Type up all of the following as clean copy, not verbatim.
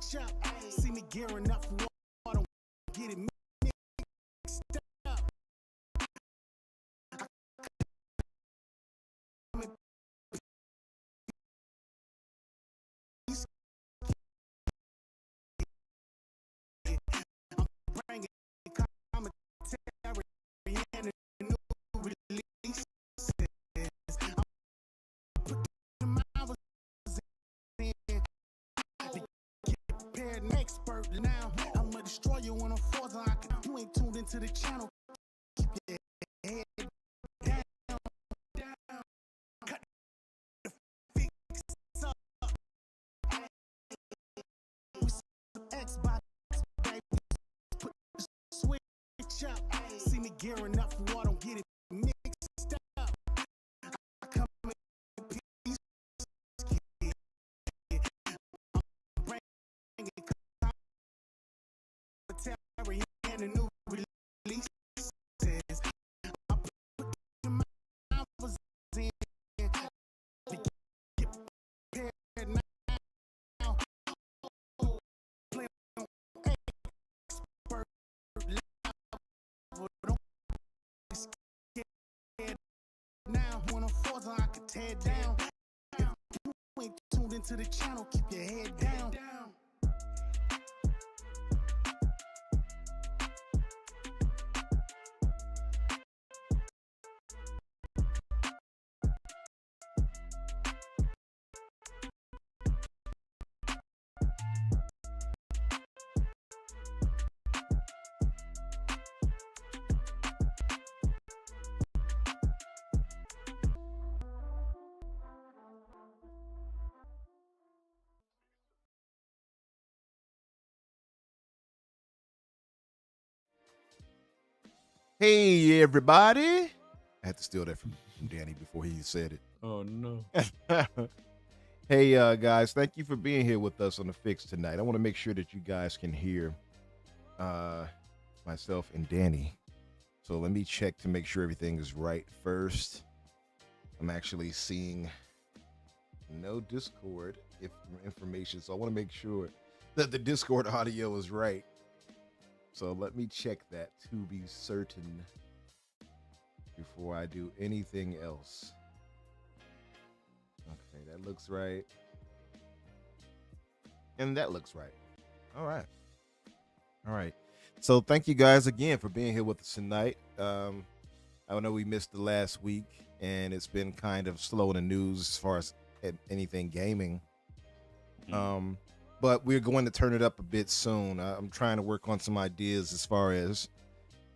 See me gearing up for war, don't get it mixed up. Bringing commentary and new releases. Prepared and expert now. I'ma destroy you when I'm forth. You ain't tuned into the channel. Keep your head down, down. Cut the fix up. We some Xbox, baby. Put the switch up. See me gearing up for war, don't get it mixed up. I come in peace, kid. I'm bringing commentary and the new releases. I put the mouths in to get prepared now. Play on expert level. Don't be scared now. When I'm forth, I can tear down. If you ain't tuned into the channel, keep your head down. Hey, everybody. I had to steal that from Danny before he said it. Oh, no. Hey, guys, thank you for being here with us on The Fix tonight. I want to make sure that you guys can hear myself and Danny. So let me check to make sure everything is right first. I'm actually seeing no Discord information, so I want to make sure that the Discord audio is right. So let me check that to be certain before I do anything else. Okay, that looks right. And that looks right. All right. All right. So thank you guys again for being here with us tonight. I know we missed the last week, and it's been kind of slow in the news as far as anything gaming. But we're going to turn it up a bit soon. I'm trying to work on some ideas as far as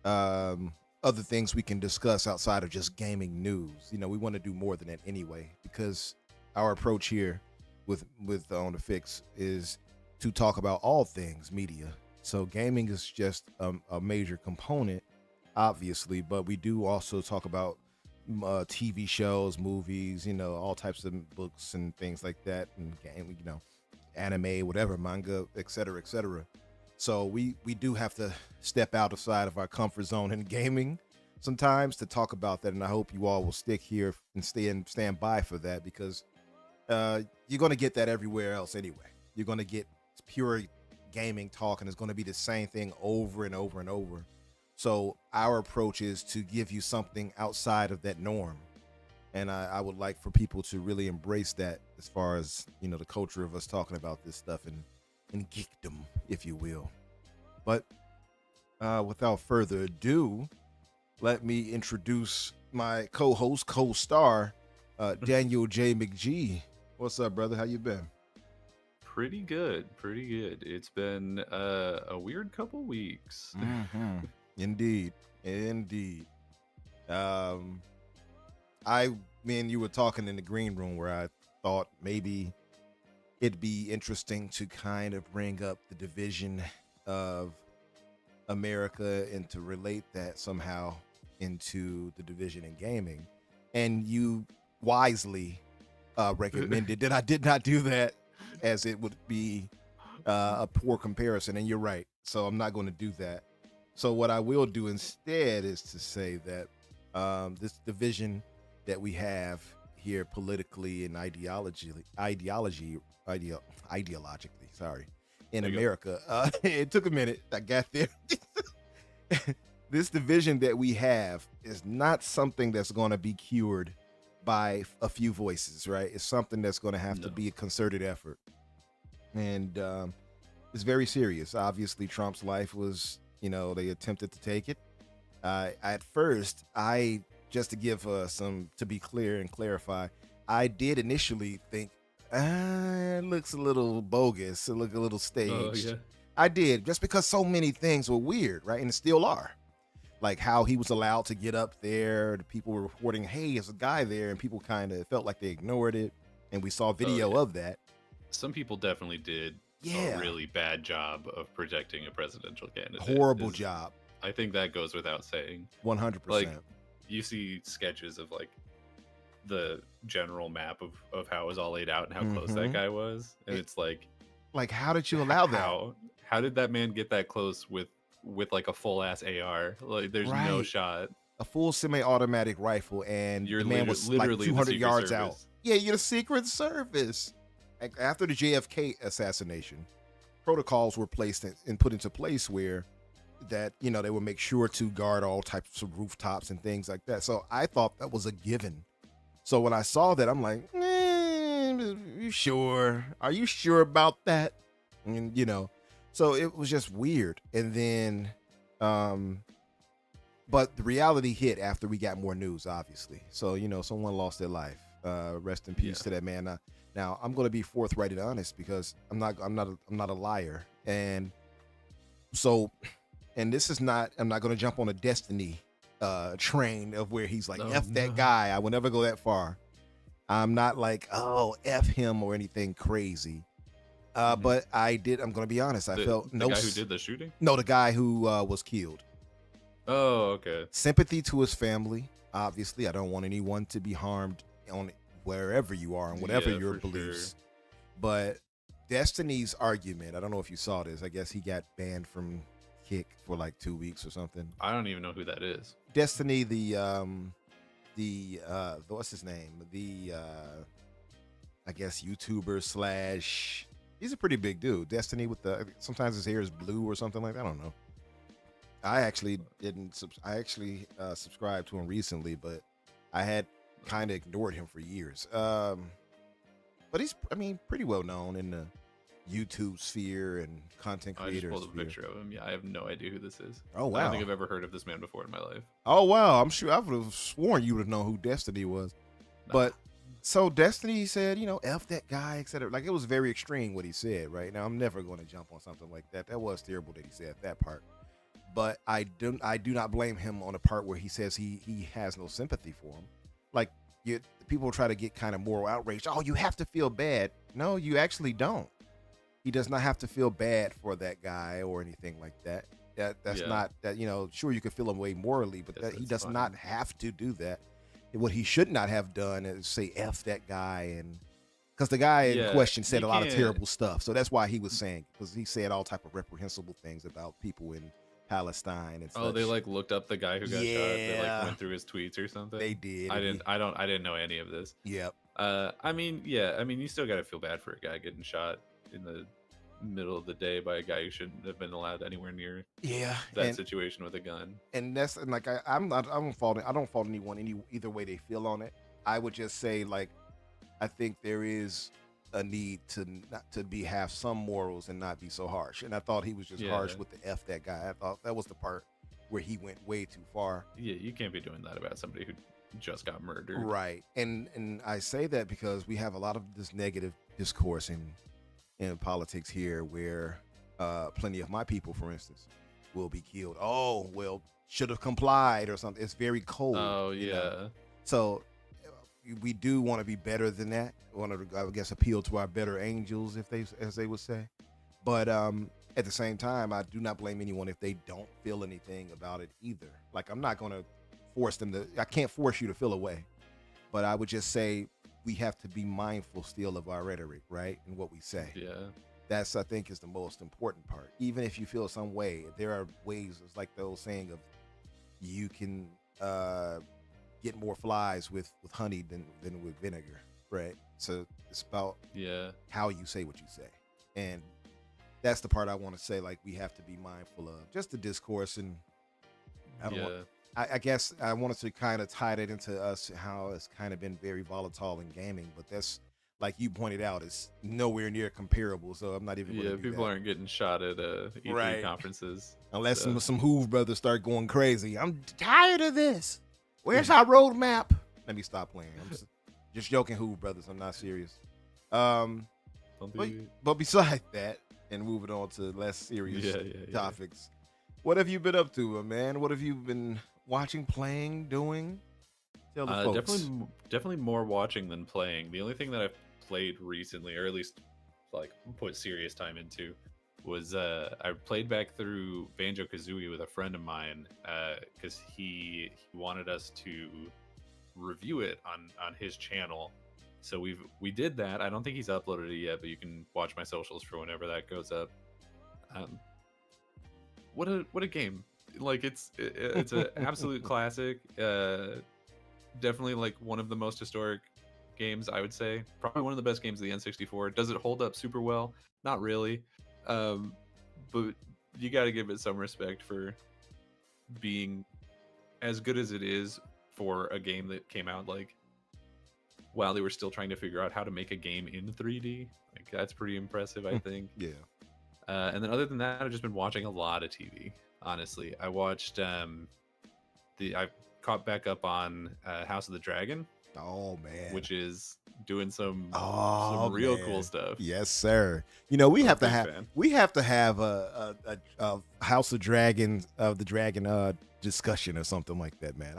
other things we can discuss outside of just gaming news. You know, we want to do more than that anyway, because our approach here with On The Fix is to talk about all things media. So gaming is just a major component, obviously, but we do also talk about TV shows, movies, you know, all types of books and things like that, and game, you know, anime, whatever, manga, etc., etc. So we do have to step outside of our comfort zone in gaming sometimes to talk about that, and I hope you all will stick here and stand by for that, because you're going to get that everywhere else anyway. You're going to get pure gaming talk, and it's going to be the same thing over and over and over. So our approach is to give you something outside of that norm. And I would like for people to really embrace that as far as, you know, the culture of us talking about this stuff and geekdom, if you will. But without further ado, let me introduce my co-host, co-star, Daniel J. McGee. What's up, brother? How you been? Pretty good. It's been a weird couple weeks. Mm-hmm. Indeed. Me and you were talking in the green room where I thought maybe it'd be interesting to kind of bring up the division of America and to relate that somehow into the division in gaming. And you wisely recommended that I did not do that, as it would be a poor comparison. And you're right. So I'm not going to do that. So what I will do instead is to say that this division that we have here politically and ideologically, in There you go. America. It took a minute. I got there. This division that we have is not something that's going to be cured by a few voices, right? It's something that's going to have to No. be a concerted effort. And it's very serious. Obviously, Trump's life was, they attempted to take it. At first, just to give to be clear and clarify, I did initially think, it looks a little bogus. It looked a little staged. Oh yeah. I did, just because so many things were weird, right? And still are. Like how he was allowed to get up there. The people were reporting, hey, there's a guy there. And people kind of felt like they ignored it. And we saw video yeah. of that. Some people definitely did Yeah. a really bad job of protecting a presidential candidate. Horrible job. I think that goes without saying. 100%. Like, you see sketches of like the general map of how it was all laid out and how close that guy was, and it's like how did you allow that? How did that man get that close with like a full ass AR? Like, there's no Right. shot. A full semi-automatic rifle, and You're the man was like literally the 200 Secret yards Service. out. Yeah, you're the Secret Service. Like, after the JFK assassination, protocols were placed and put into place where that they would make sure to guard all types of rooftops and things like that. So I thought that was a given. So when I saw that, I'm like, you sure? Are you sure about that? And so it was just weird. And then, but the reality hit after we got more news, obviously. So someone lost their life. Rest in peace to that man. Now I'm going to be forthright and honest because I'm not a liar. And so, and this is not. I'm not going to jump on a Destiny train of where he's like, that guy. I will never go that far. I'm not like, oh, F him or anything crazy. But I'm going to be honest. I felt the guy who did the shooting. No, the guy who was killed. Oh, okay. Sympathy to his family. Obviously, I don't want anyone to be harmed on wherever you are and whatever your beliefs. Sure. But Destiny's argument, I don't know if you saw this. I guess he got banned from Kick for like 2 weeks or something. I don't even know who that is. Destiny, the what's his name? I guess YouTuber / he's a pretty big dude. Destiny with sometimes his hair is blue or something like that. I don't know. I actually subscribed to him recently, but I had kind of ignored him for years. But he's, pretty well known in the YouTube sphere and content I just creator pulled a sphere. picture of him. Yeah, I have no idea who this is. Oh, I wow. don't think I've ever heard of this man before in my life. Oh, wow. I'm sure I would have sworn you would have known who Destiny was. Nah. But so Destiny said, F that guy, etc. Like, it was very extreme what he said, right? Now, I'm never going to jump on something like that. That was terrible that he said that part. But I do not blame him on the part where he says he has no sympathy for him. Like, people try to get kind of moral outraged. Oh, you have to feel bad. No, you actually don't. He does not have to feel bad for that guy or anything like that. That's not that, sure, you could feel him way morally, but that he does not have to do that. And what he should not have done is say F that guy, and because the guy in question said a lot of terrible stuff. So that's why he was saying, because he said all type of reprehensible things about people in Palestine and Oh, such. they like looked up the guy who got shot. They like went through his tweets or something. They did. I didn't know any of this. Yep. You still got to feel bad for a guy getting shot in the middle of the day by a guy who shouldn't have been allowed anywhere near that situation with a gun. And that's, and like, I don't fault anyone either way they feel on it. I would just say, like, I think there is a need to have some morals and not be so harsh. And I thought he was just harsh with the F that guy. I thought that was the part where he went way too far. Yeah, you can't be doing that about somebody who just got murdered. Right. And I say that because we have a lot of this negative discourse in politics here, where plenty of my people, for instance, will be killed. Oh, well, should have complied or something. It's very cold. Oh, yeah. So we do want to be better than that. We want to, I guess, appeal to our better angels, as they would say. But at the same time, I do not blame anyone if they don't feel anything about it either. Like, I'm not going to force them to. I can't force you to feel a way. But I would just say we have to be mindful still of our rhetoric, right, and what we say. Yeah. That's, I think, is the most important part. Even if you feel some way, there are ways. It's like the old saying of, you can get more flies with honey than with vinegar, right? So it's about how you say what you say. And that's the part I want to say. Like, we have to be mindful of just the discourse, and I don't want. I guess I wanted to kind of tie that into us, how it's kind of been very volatile in gaming, but that's, like you pointed out, it's nowhere near comparable. So I'm not even. Yeah, people aren't getting shot at E3 Right. conferences Unless so. some Hoove brothers start going crazy. I'm tired of this. Where's our roadmap? Let me stop playing. I'm just joking, Hoove brothers. I'm not serious. But besides that, and moving on to less serious topics, what have you been up to, man? What have you been watching, playing, doing? Tell the folks. Definitely more watching than playing. The only thing that I've played recently, or at least like put serious time into, was I played back through Banjo-Kazooie with a friend of mine because he wanted us to review it on his channel. So we did that. I don't think he's uploaded it yet, but you can watch my socials for whenever that goes up. What a game! Like it's an absolute classic. Definitely like one of the most historic games, I would say. Probably one of the best games of the N64. Does it hold up super well? Not really. But you got to give it some respect for being as good as it is for a game that came out like while they were still trying to figure out how to make a game in 3D. Like that's pretty impressive, I think. Yeah. And then other than that, I've just been watching a lot of TV. Honestly, I watched I caught back up on House of the Dragon. Oh man, which is doing some real cool stuff. Yes, sir. You know, we have to have a House of the Dragon discussion or something like that, man.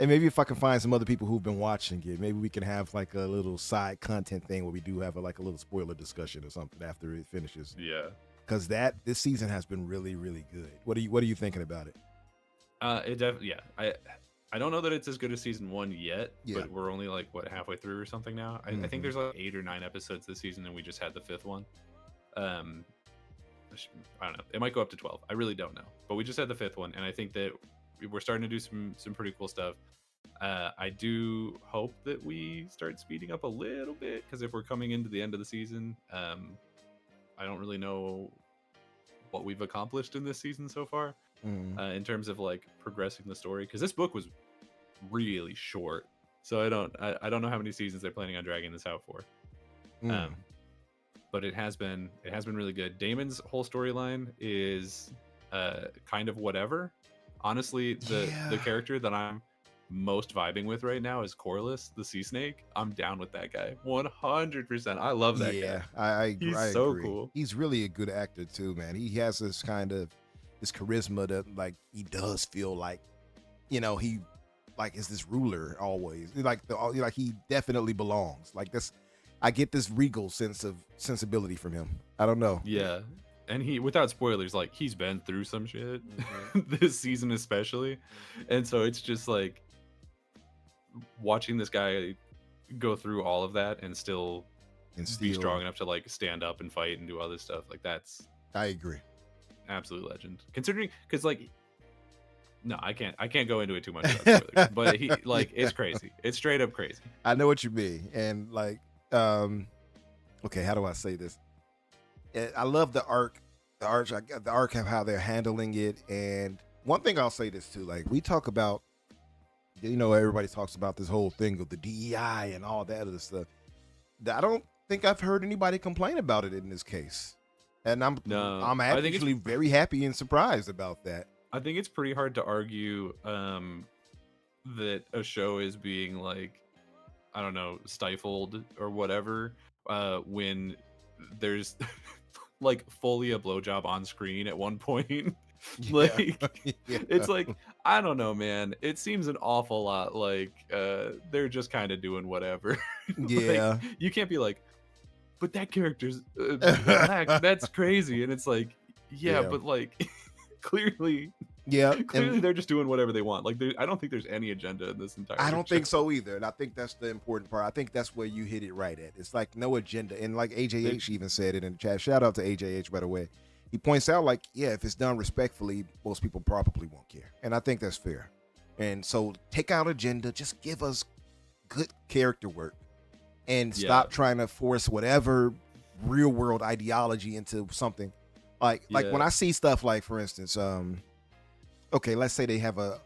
And maybe if I can find some other people who've been watching it, maybe we can have like a little side content thing where we do have like a little spoiler discussion or something after it finishes. Yeah. Because this season has been really, really good. What are you thinking about it? I don't know that it's as good as season 1 yet, but we're only like halfway through or something now. I think there's like 8 or 9 episodes this season, and we just had the 5th one. I don't know. It might go up to 12. I really don't know, but we just had the 5th one, and I think that we're starting to do some pretty cool stuff. I do hope that we start speeding up a little bit, because if we're coming into the end of the season, I don't really know what we've accomplished in this season so far. In terms of like progressing the story, because this book was really short, so I don't know how many seasons they're planning on dragging this out for. But it has been really good. Damon's whole storyline is kind of whatever. Honestly, the character that I'm most vibing with right now is Corliss, the sea snake. I'm down with that guy 100%. I love that guy. I agree. He's so cool. He's really a good actor too, man. He has this kind of this charisma that like he does feel like, you know, he like is this ruler always, like he definitely belongs. Like this, I get this regal sensibility from him. I don't know. Yeah, and he, without spoilers, like he's been through some shit this season especially, and so it's just like watching this guy go through all of that and still be strong enough to like stand up and fight and do other stuff. Like that's, I agree. Absolute legend, considering, because like no, I can't go into it too much about spoilers, but he like it's crazy. It's straight up crazy. I know what you mean. And like okay, how do I say this? I love the arc of how they're handling it. And one thing I'll say this too, like we talk about, you know, everybody talks about this whole thing of the DEI and all that other stuff. I don't think I've heard anybody complain about it in this case. And I'm actually very happy and surprised about that. I think it's pretty hard to argue that a show is being like, I don't know, stifled or whatever when there's like fully a blowjob on screen at one point. It's like, I don't know, man. It seems an awful lot like they're just kind of doing whatever. Yeah. Like, you can't be like, but that character's black. That's crazy. And it's like, yeah. But like, clearly they're just doing whatever they want. Like, I don't think there's any agenda in this entire I don't think so either. And I think that's the important part. I think that's where you hit it right at. It's like no agenda. And like AJH even said it in the chat. Shout out to AJH, by the way. He points out like, yeah, if it's done respectfully, most people probably won't care. And I think that's fair. And so take out agenda. Just give us good character work. And stop trying to force whatever real world ideology into something Like when I see stuff like, for instance, okay, let's say they have a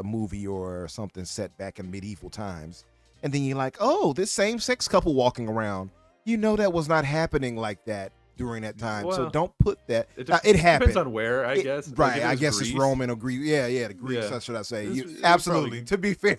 movie or something set back in medieval times, and then you're like, oh, this same-sex couple walking around. You know that was not happening like that during that time. Well, so don't put that. It happened. Depends on where, I guess. Right. Like I guess Greece, it's Roman or Greek. Yeah, the Greeks. Yeah. That's what I say. Absolutely. To be fair,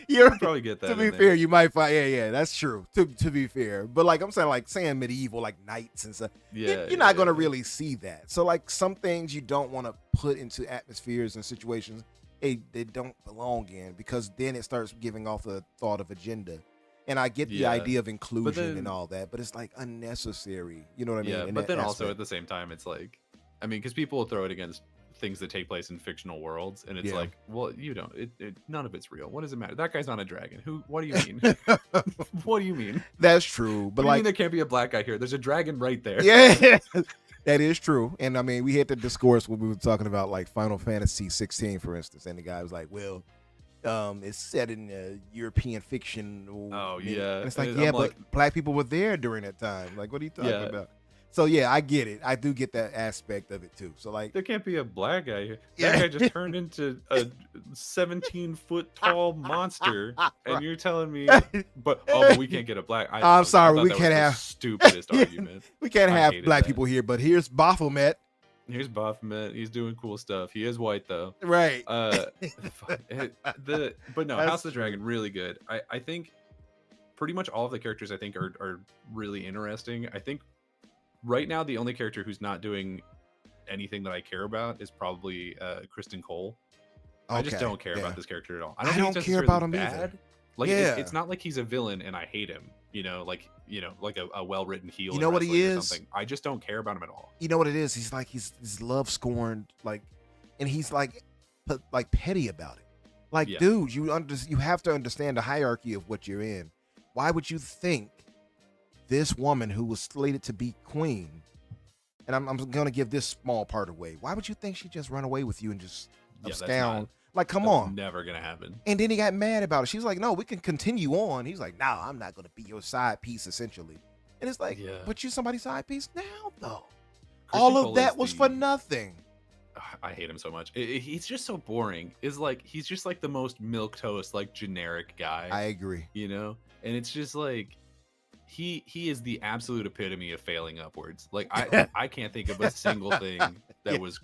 you're probably get that. To be fair, you might find. Yeah, that's true. To be fair, but like I'm saying medieval, like knights and stuff. Yeah, you're not gonna really see that. So like some things you don't want to put into atmospheres and situations they don't belong in, because then it starts giving off the thought of agenda. And I get the idea of inclusion and all that, but it's like unnecessary. You know what I mean? Yeah, but then also at the same time, it's like, I mean, because people will throw it against things that take place in fictional worlds, and it's like, well, you don't. None of it's real. What does it matter? That guy's not a dragon. What do you mean? What do you mean? That's true. But like, there can't be a black guy here. There's a dragon right there. Yeah, that is true. And I mean, we had the discourse when we were talking about like Final Fantasy 16, for instance, and the guy was like, well, it's set in European fiction. Oh yeah, and it's like, yeah, but black people were there during that time. Like, what are you talking about? So yeah, I get it. I do get that aspect of it too. So like, there can't be a black guy here. That guy just turned into a 17-foot tall monster, and you're telling me, but we can't get a black. I'm sorry, we can't have the stupidest argument. We can't have black people here, but here's Baphomet. Here's Baphomet. He's doing cool stuff. He is white though. Right. But no, House of the Dragon, really good. I think pretty much all of the characters I think are really interesting. I think right now the only character who's not doing anything that I care about is probably Kristen Cole. Okay, I just don't care about this character at all. I don't care about him either. Like it's not like he's a villain and I hate him. Like a well-written heel. You know what he is? Something. I just don't care about him at all. You know what it is? He's like he's love scorned, like, and he's like petty about it. Like, dude, you have to understand the hierarchy of what you're in. Why would you think this woman who was slated to be queen, and I'm gonna give this small part away, why would you think she'd just run away with you and just abscond? Like, come on. Never gonna happen. And then he got mad about it. She's like, no, we can continue on. He's like, no, I'm not gonna be your side piece, essentially. And it's like, but you're somebody's side piece now, though. All of that was for nothing. I hate him so much. He's just so boring. He's just like the most milquetoast, like generic guy. I agree. And it's just like he is the absolute epitome of failing upwards. Like I can't think of a single thing that was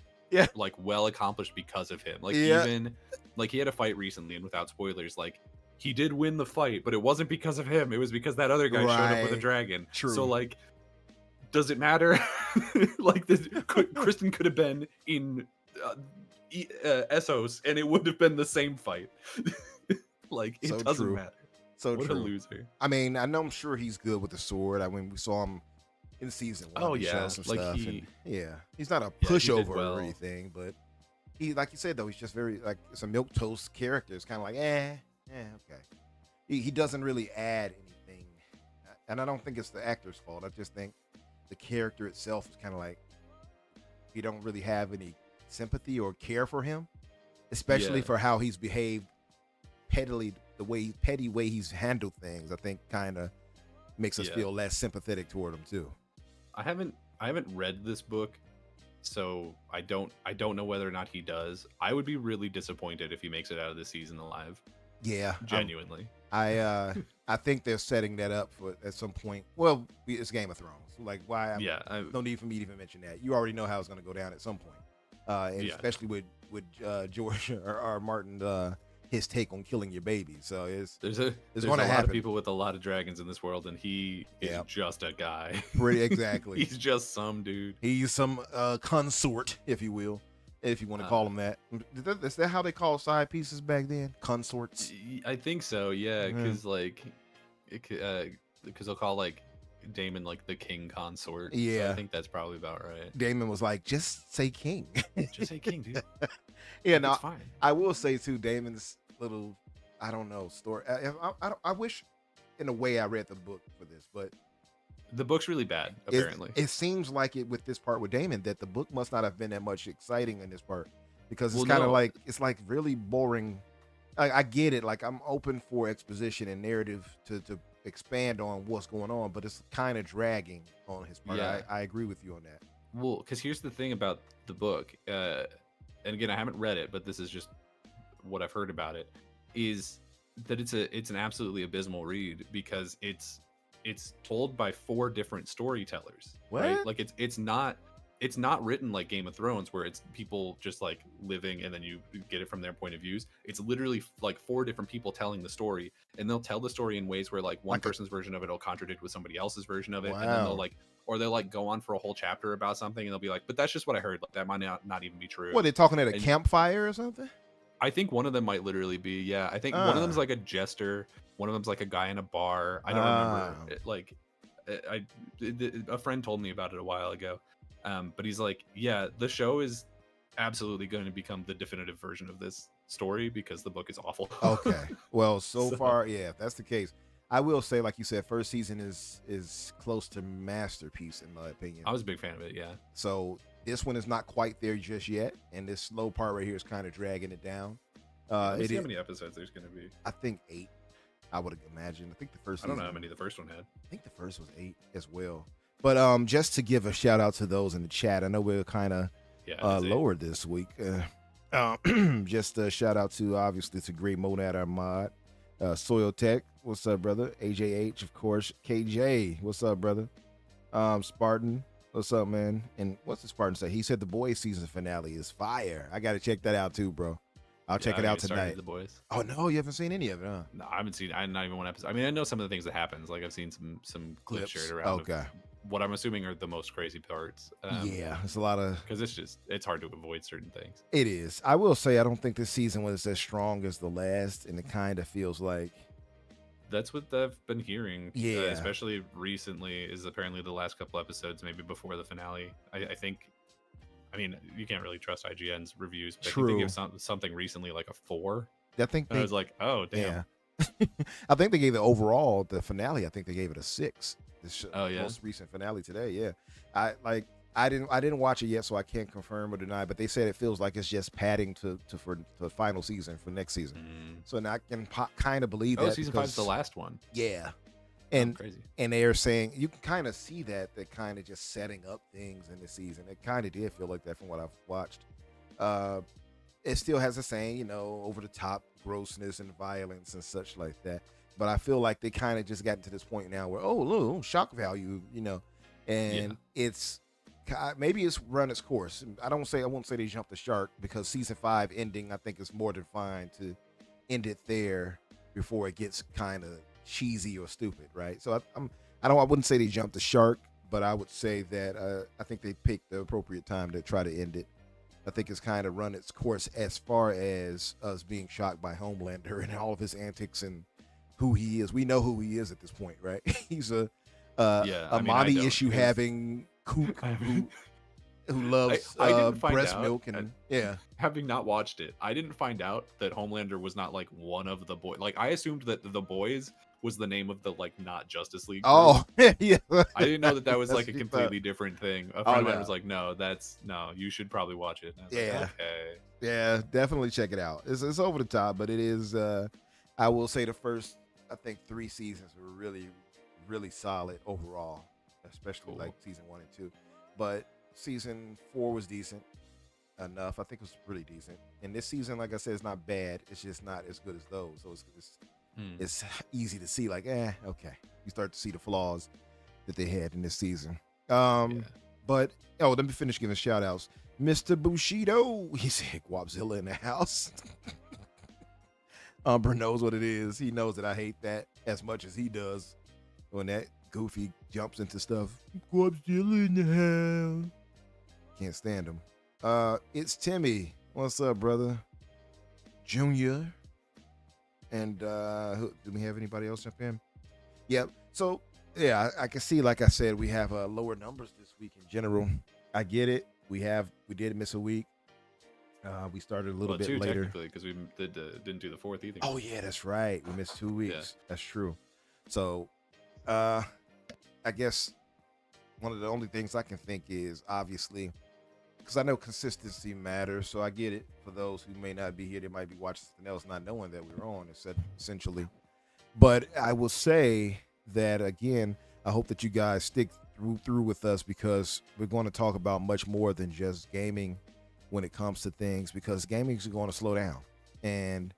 like well accomplished because of him. Like even like he had a fight recently, and without spoilers, like he did win the fight, but it wasn't because of him. It was because that other guy showed up with a dragon. True. So like, does it matter? Like Kristen could have been in Essos, and it would have been the same fight. Like it doesn't matter. So what a loser. I mean, I'm sure he's good with the sword. I mean, we saw him in season 1. Oh yeah, some like stuff. He's not a pushover or anything, but he, like you said though, he's just very like, it's a milquetoast character. It's kind of like okay. He doesn't really add anything, and I don't think it's the actor's fault. I just think the character itself is kind of like, you don't really have any sympathy or care for him, especially for how he's behaved pettily, the petty way he's handled things. I think kind of makes us feel less sympathetic toward him too. I haven't read this book, so I don't know whether or not he does. I would be really disappointed if he makes it out of this season alive. Yeah, genuinely. I think they're setting that up for at some point. Well, it's Game of Thrones. Like, why? No need for me to even mention that. You already know how it's going to go down at some point, and especially with George or Martin. His take on killing your baby. So there's a lot of people with a lot of dragons in this world, and he is just a guy. Pretty exactly. He's just some dude. He's some consort, if you will, if you want to call him that. Is that how they call side pieces back then? Consorts? I think so. Yeah, because because they'll call like Daemon like the king consort. Yeah, so I think that's probably about right. Daemon was like, just say king. Just say king, dude. Yeah, no, fine. I will say too, Daemon's little, I don't know, story. I wish, in a way, I read the book for this, but the book's really bad. Apparently, it seems like it with this part with Daemon that the book must not have been that much exciting in this part, because it's kind of like it's like really boring. I get it. Like, I'm open for exposition and narrative to expand on what's going on, but it's kind of dragging on his part. I agree with you on that. Well, because here's the thing about the book, and again, I haven't read it, but this is just what I've heard about it, is that it's an absolutely abysmal read because it's told by 4 different storytellers, right? What? Like it's not written like Game of Thrones where it's people just like living and then you get it from their point of views. It's literally like 4 different people telling the story, and they'll tell the story in ways where like one Like person's version of it will contradict with somebody else's version of it, and then wow. they'll like go on for a whole chapter about something and they'll be like, but that's just what I heard. Like that might not even be true. What, they talking at a And campfire or something? I think one of them might literally be, yeah. I think one of them's like a jester. One of them's like a guy in a bar. I don't remember. A friend told me about it a while ago. But he's like, yeah, the show is absolutely going to become the definitive version of this story because the book is awful. Okay. Well, so far, yeah, if that's the case, I will say, like you said, first season is close to masterpiece in my opinion. I was a big fan of it, yeah. So this one is not quite there just yet, and this slow part right here is kind of dragging it down. Let me see how many episodes there's going to be. I think 8. I would imagine. I think the first. I don't know how many the first one had. I think the first was 8 as well. But just to give a shout out to those in the chat, I know we're kind of lower this week. Just a shout out to obviously to Great Monad, our mod, Soil Tech. What's up, brother? AJH, of course. KJ, what's up, brother? Spartan, what's up, man? And what's the Spartan say? He said the boys season finale is fire. I got to check that out too, bro. I'll check it out tonight. The boys. Oh no, you haven't seen any of it, huh? No, I haven't seen. Not even one episode. I mean, I know some of the things that happens. Like I've seen some clips shared around. Okay. What I'm assuming are the most crazy parts. Yeah, it's a lot of because it's hard to avoid certain things. It is. I will say I don't think this season was as strong as the last, and it kind of feels like that's what I've been hearing. Yeah, especially recently is apparently the last couple episodes, maybe before the finale. I think. I mean, you can't really trust IGN's reviews, but true. I think they gave something recently like a 4. I think I was like, oh damn. Yeah. I think they gave the finale. I think they gave it a 6. This most recent finale today. Yeah, I didn't watch it yet, so I can't confirm or deny. But they said it feels like it's just padding for the final season for next season. So now I can kind of believe that. Season 5 is the last one. Yeah. And crazy. And they're saying you can kind of see that they're kind of just setting up things in the season. It kind of did feel like that from what I've watched. It still has the same, over the top grossness and violence and such like that. But I feel like they kind of just gotten to this point now where look, shock value, and it's maybe it's run its course. I won't say they jumped the shark because season 5 ending I think is more than fine to end it there before it gets kind of cheesy or stupid, right? So I wouldn't say they jumped the shark, but I would say that I think they picked the appropriate time to try to end it. I think it's kind of run its course as far as us being shocked by Homelander and all of his antics and who he is. We know who he is at this point, right? He's a mommy issue having kook who loves breast milk and Having not watched it, I didn't find out that Homelander was not like one of the boys. Like I assumed that the boys was the name of the like not Justice League group. Oh yeah. I didn't know that was like a completely different thing. A friend of mine was like, no, you should probably watch it. Yeah. Like, okay. Yeah, definitely check it out. It's over the top, but it is I will say the first I think 3 seasons were really, really solid overall, especially like season 1 and 2. But season 4 was decent enough. I think it was pretty decent. And this season, like I said, it's not bad. It's just not as good as those. So it's easy to see like, okay. You start to see the flaws that they had in this season. But let me finish giving shout outs. Mr. Bushido, he said Guapzilla in the house. Umbra knows what it is. He knows that I hate that as much as he does when that goofy jumps into stuff. Guapzilla in the house. Can't stand him. It's Timmy. What's up, brother? Junior. And do we have anybody else up in? Yep. So yeah, I can see, like I said, we have lower numbers this week in general. I get it. We did miss a week. We started a little bit later because we didn't do the 4th either. Oh yeah, that's right. We missed 2 weeks. Yeah. That's true. So, I guess one of the only things I can think is obviously because I know consistency matters. So I get it. For those who may not be here, they might be watching something else, not knowing that we're on. Essentially, but I will say that again. I hope that you guys stick through with us because we're going to talk about much more than just gaming when it comes to things, because gaming is going to slow down, and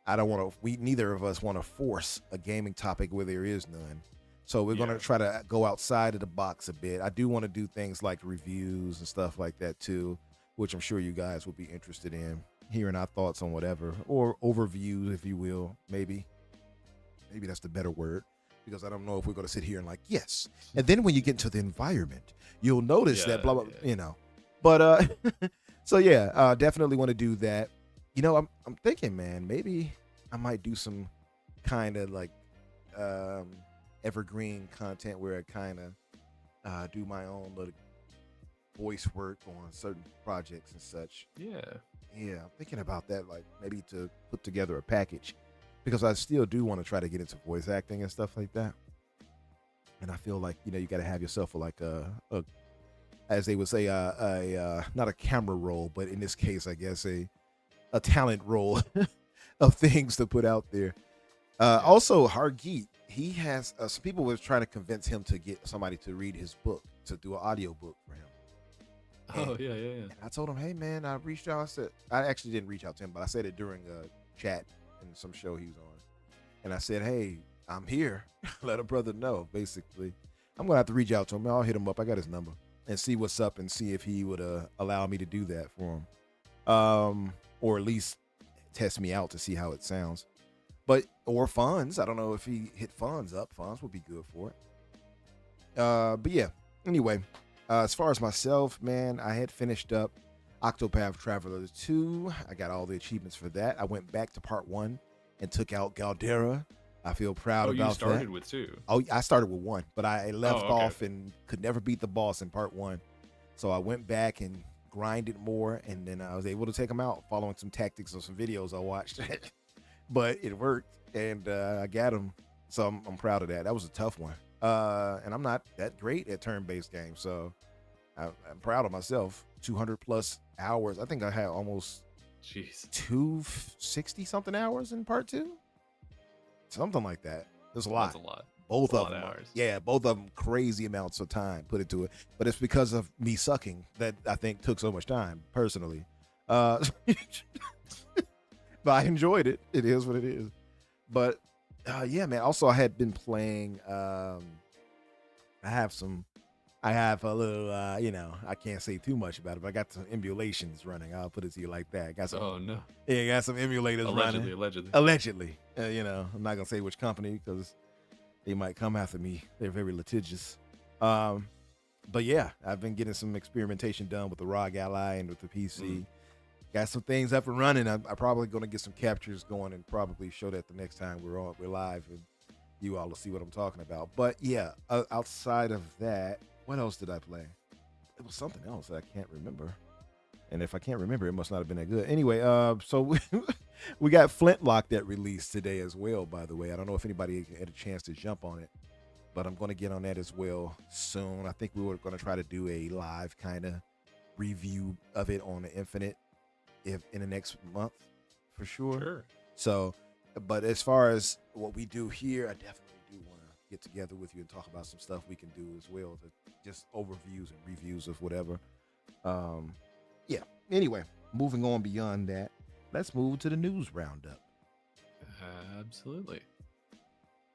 I don't want to. We neither of us want to force a gaming topic where there is none. So we're going to try to go outside of the box a bit. I do want to do things like reviews and stuff like that too, which I'm sure you guys will be interested in hearing our thoughts on whatever, or overviews, if you will. Maybe that's the better word, because I don't know if we're going to sit here and like, yes. And then when you get into the environment, you'll notice that blah, blah, you know. But so yeah, definitely want to do that. You know, I'm thinking, man, maybe I might do some kind of like evergreen content where I kind of do my own little voice work on certain projects and such. Yeah, I'm thinking about that, like maybe to put together a package, because I still do want to try to get into voice acting and stuff like that. And I feel like, you know, you got to have yourself like a as they would say, not a camera roll, but in this case, I guess a talent roll of things to put out there. Also, Hargeet, he has some people were trying to convince him to get somebody to read his book, to do an audio book for him. And, And I told him, hey man, I reached out. I said, I actually didn't reach out to him, but I said it during a chat in some show he was on. And I said, hey, I'm here. Let a brother know. Basically, I'm gonna have to reach out to him. I'll hit him up. I got his number and see what's up and see if he would allow me to do that for him, or at least test me out to see how it sounds. But or funds. I don't know if he hit funds up. Funds would be good for it. But yeah. Anyway, as far as myself, man, I had finished up Octopath Traveler 2. I got all the achievements for that. I went back to part 1 and took out Galdera. I feel proud about that. You started with 2. Oh, I started with 1, but I left off and could never beat the boss in part 1. So I went back and grinded more, and then I was able to take him out following some tactics of some videos I watched. But it worked, and I got him. So I'm proud of that. That was a tough one. And I'm not that great at turn-based games, so I'm proud of myself. 200 plus hours. I think I had almost 260 something hours in part 2, something like that. There's a lot. That's a lot. Both That's of them. hours. Yeah, both of them crazy amounts of time put into it. But it's because of me sucking that I think took so much time personally. But I enjoyed it. It is what it is. But yeah, man. Also, I had been playing. I have a little. You know, I can't say too much about it, but I got some emulations running. I'll put it to you like that. Got some, oh no. Yeah, got some emulators running. Allegedly. You know, I'm not gonna say which company because they might come after me. They're very litigious. But yeah, I've been getting some experimentation done with the ROG Ally and with the PC. Got some things up and running. I'm probably going to get some captures going and probably show that the next time we're live, and you all will see what I'm talking about. But yeah, outside of that, what else did I play? It was something else that I can't remember. And if I can't remember, it must not have been that good. Anyway, so we got Flintlock that released today as well, by the way. I don't know if anybody had a chance to jump on it, but I'm going to get on that as well soon. I think we were going to try to do a live kind of review of it on the Infinite in the next month for sure. So, but as far as what we do here, I definitely do want to get together with you and talk about some stuff we can do as well, to just overviews and reviews of whatever. Yeah. Anyway, moving on beyond that, let's move to the news roundup. Absolutely.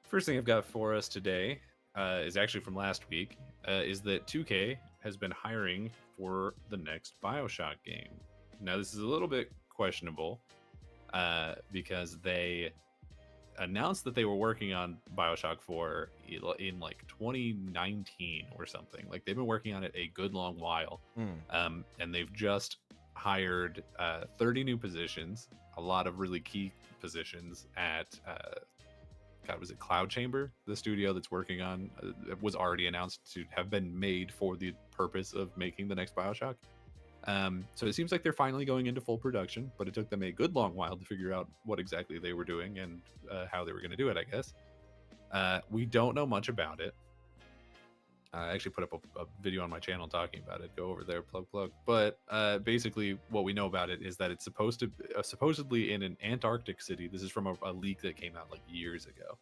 First thing I've got for us today is actually from last week, is that 2K has been hiring for the next BioShock game. Now, this is a little bit questionable because they announced that they were working on BioShock 4 in like 2019 or something. Like, they've been working on it a good long while. And they've just hired 30 new positions, a lot of really key positions at was it Cloud Chamber, the studio that's working on was already announced to have been made for the purpose of making the next BioShock. So it seems like they're finally going into full production, but it took them a good long while to figure out what exactly they were doing and how they were going to do it, I guess. We don't know much about it. I actually put up a video on my channel talking about it. Go over there, plug. But basically, what we know about it is that it's supposedly in an Antarctic city. This is from a leak that came out like years ago.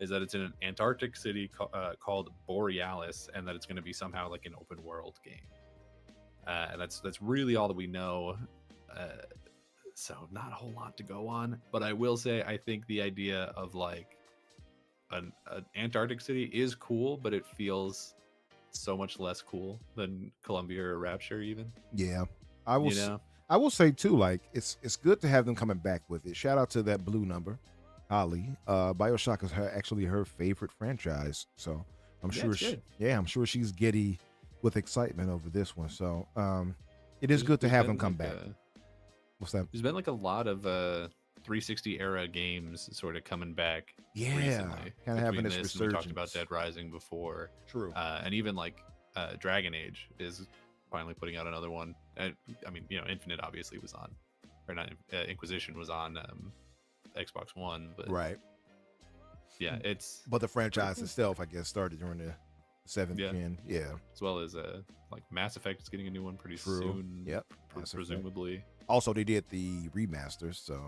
is that it's in an Antarctic city called Borealis, and that it's going to be somehow like an open world game. And that's really all that we know. So not a whole lot to go on, but I will say I think the idea of like an Antarctic city is cool, but it feels so much less cool than Columbia or Rapture even. Yeah. I will say too, like it's good to have them coming back with it. Shout out to that blue number, Holly. BioShock is actually her favorite franchise, so I'm sure I'm sure she's giddy with excitement over this one. So it is good to have them come back. What's that? There's been like a lot of 360 era games sort of coming back. Yeah, recently, kind of having this resurgence. We talked about Dead Rising before. True. And even like Dragon Age is finally putting out another one. I mean, you know, Infinite obviously was on, or not. Inquisition was on Xbox One, but right. Yeah, it's. But the franchise itself, I guess, started during the 7th gen. Yeah. As well as like Mass Effect is getting a new one pretty soon. Yep. Presumably. Also, they did the remasters, so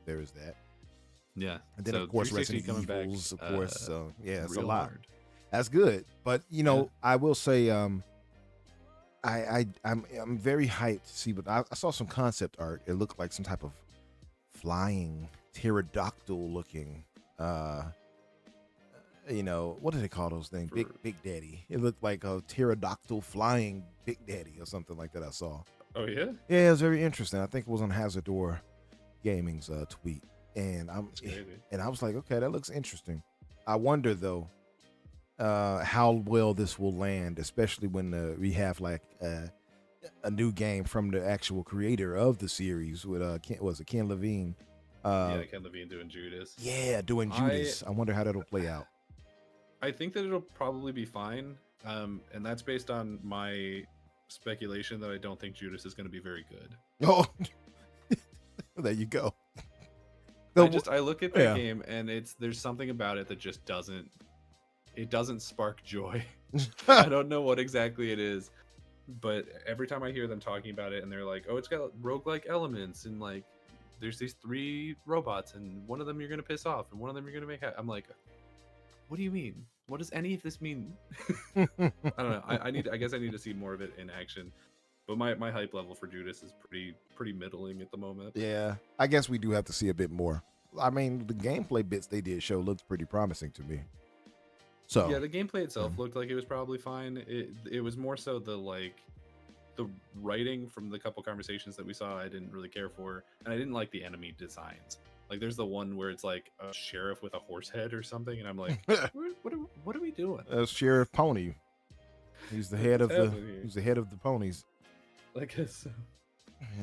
there is that. Yeah. And then, of course, Resident Evils, of course. So, yeah, it's a lot. Hard. That's good. But, you know, I will say I'm very hyped to see, but I saw some concept art. It looked like some type of flying pterodactyl looking, you know, what do they call those things? Big Daddy. It looked like a pterodactyl flying Big Daddy or something like that I saw. Oh, yeah? Yeah, it was very interesting. I think it was on Hazardor Gaming's tweet. And I was like, okay, that looks interesting. I wonder, though, how well this will land, especially when we have like a new game from the actual creator of the series with Ken Levine? Ken Levine doing Judas. Yeah, doing Judas. I wonder how that'll play out. I think that it'll probably be fine, and that's based on my speculation that I don't think Judas is going to be very good. Oh, there you go. I look at that game and there's something about it that just doesn't spark joy. I don't know what exactly it is, but every time I hear them talking about it and they're like, oh, it's got roguelike elements and like there's these 3 robots and one of them you're gonna piss off and one of them you're gonna make I'm like, what do you mean? What does any of this mean? I don't know. I guess I need to see more of it in action. But my hype level for Judas is pretty middling at the moment. Yeah, I guess we do have to see a bit more. I mean, the gameplay bits they did show looked pretty promising to me. So yeah, the gameplay itself looked like it was probably fine. It was more so the writing from the couple conversations that we saw I didn't really care for, and I didn't like the enemy designs. Like there's the one where it's like a sheriff with a horse head or something, and I'm like, what are we doing? Sheriff Pony. He's the head of the ponies. I guess so.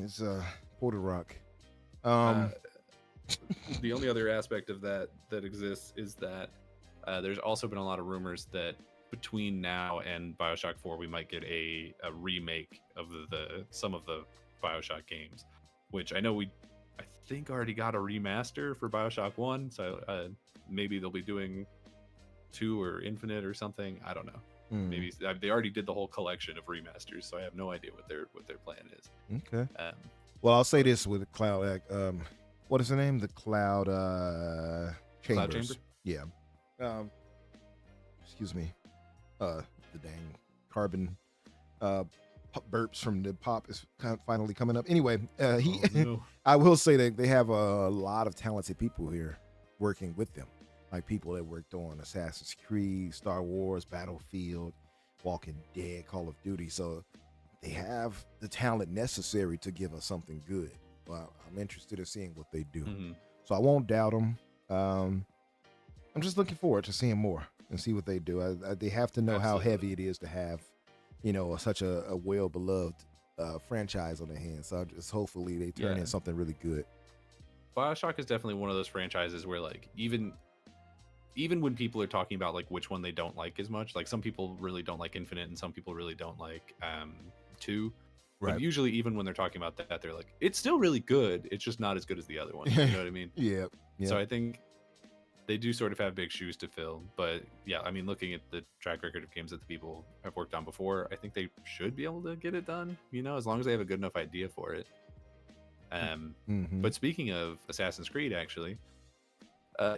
It's Porter Rock. The only other aspect of that exists is that there's also been a lot of rumors that between now and BioShock 4 we might get a remake of some of the BioShock games, which I think already got a remaster for BioShock 1, so maybe they'll be doing 2 or Infinite or something. I don't know. Maybe they already did the whole collection of remasters, so I have no idea what their plan is. Okay. Well, I'll say this with Cloud. What is the name? The Cloud Chambers. Cloud Chamber? Yeah. Excuse me. The dang carbon burps from the pop is finally coming up. Anyway, no. I will say that they have a lot of talented people here working with them. Like people that worked on Assassin's Creed, Star Wars, Battlefield, Walking Dead, Call of Duty. So they have the talent necessary to give us something good. Well, I'm interested in seeing what they do. Mm-hmm. So I won't doubt them. I'm just looking forward to seeing more and see what they do. They have to know how heavy it is to have, you know, such a well-beloved franchise on their hands. So just hopefully they turn in something really good. BioShock is definitely one of those franchises where like even when people are talking about like which one they don't like as much, like some people really don't like Infinite and some people really don't like 2. Right. But usually even when they're talking about that, they're like, it's still really good. It's just not as good as the other one. You know what I mean? Yeah. So I think they do sort of have big shoes to fill. But yeah, I mean, looking at the track record of games that the people have worked on before, I think they should be able to get it done, you know, as long as they have a good enough idea for it. But speaking of Assassin's Creed, actually,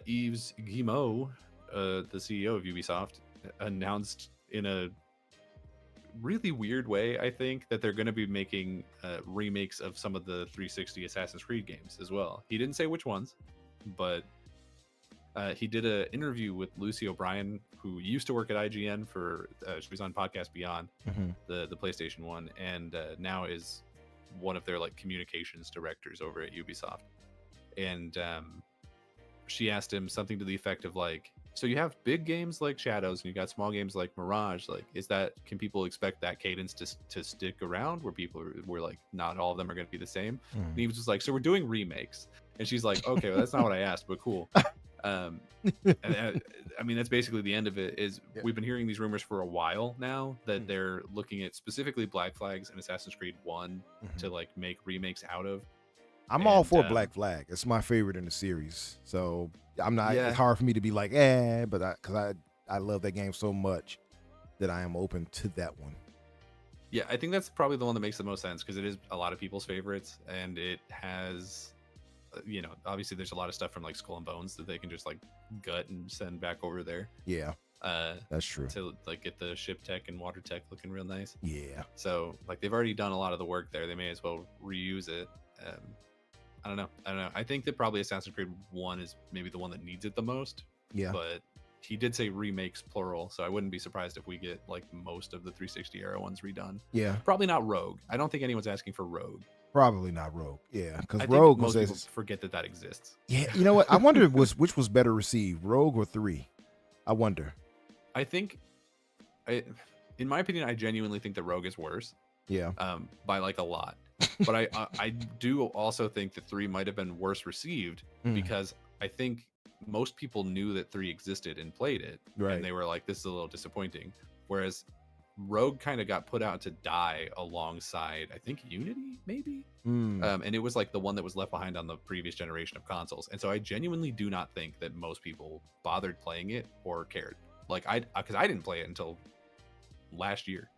Yves Guillemot the CEO of Ubisoft, announced in a really weird way, I think, that they're going to be making remakes of some of the 360 Assassin's Creed games as well. He didn't say which ones, but he did an interview with Lucy O'Brien, who used to work at IGN for she was on Podcast Beyond, the PlayStation one, and now is one of their like communications directors over at Ubisoft. And she asked him something to the effect of like, so you have big games like Shadows and you got small games like Mirage, like can people expect that cadence to stick around where people were like, not all of them are going to be the same? And he was just like, so we're doing remakes. And she's like, okay, well, that's not what I asked, but cool. And, I mean, that's basically the end of it. We've been hearing these rumors for a while now that they're looking at specifically Black Flags and Assassin's Creed 1 to like make remakes out of. I'm all for Black Flag. It's my favorite in the series. So I'm not, it's hard for me to be like, but because I love that game so much that I am open to that one. Yeah, I think that's probably the one that makes the most sense because it is a lot of people's favorites, and it has, obviously there's a lot of stuff from like Skull and Bones that they can just like gut and send back over there. Yeah, that's true. To like get the ship tech and water tech looking real nice. Yeah. So like they've already done a lot of the work there. They may as well reuse it. I don't know. I think that probably Assassin's Creed 1 is maybe the one that needs it the most. Yeah. But he did say remakes plural, so I wouldn't be surprised if we get like most of the 360 era ones redone. Yeah. Probably not Rogue. I don't think anyone's asking for Rogue. Probably not Rogue. Yeah, because Rogue most people forget that exists. Yeah, you know what? I wonder which was better received, Rogue or 3. I wonder. I think, in my opinion, I genuinely think that Rogue is worse. Yeah. By like a lot. But I do also think that 3 might have been worse received because I think most people knew that 3 existed and played it, and they were like, "This is a little disappointing." Whereas Rogue kind of got put out to die alongside, I think, Unity, maybe, and it was like the one that was left behind on the previous generation of consoles. And so I genuinely do not think that most people bothered playing it or cared. Like because I didn't play it until last year.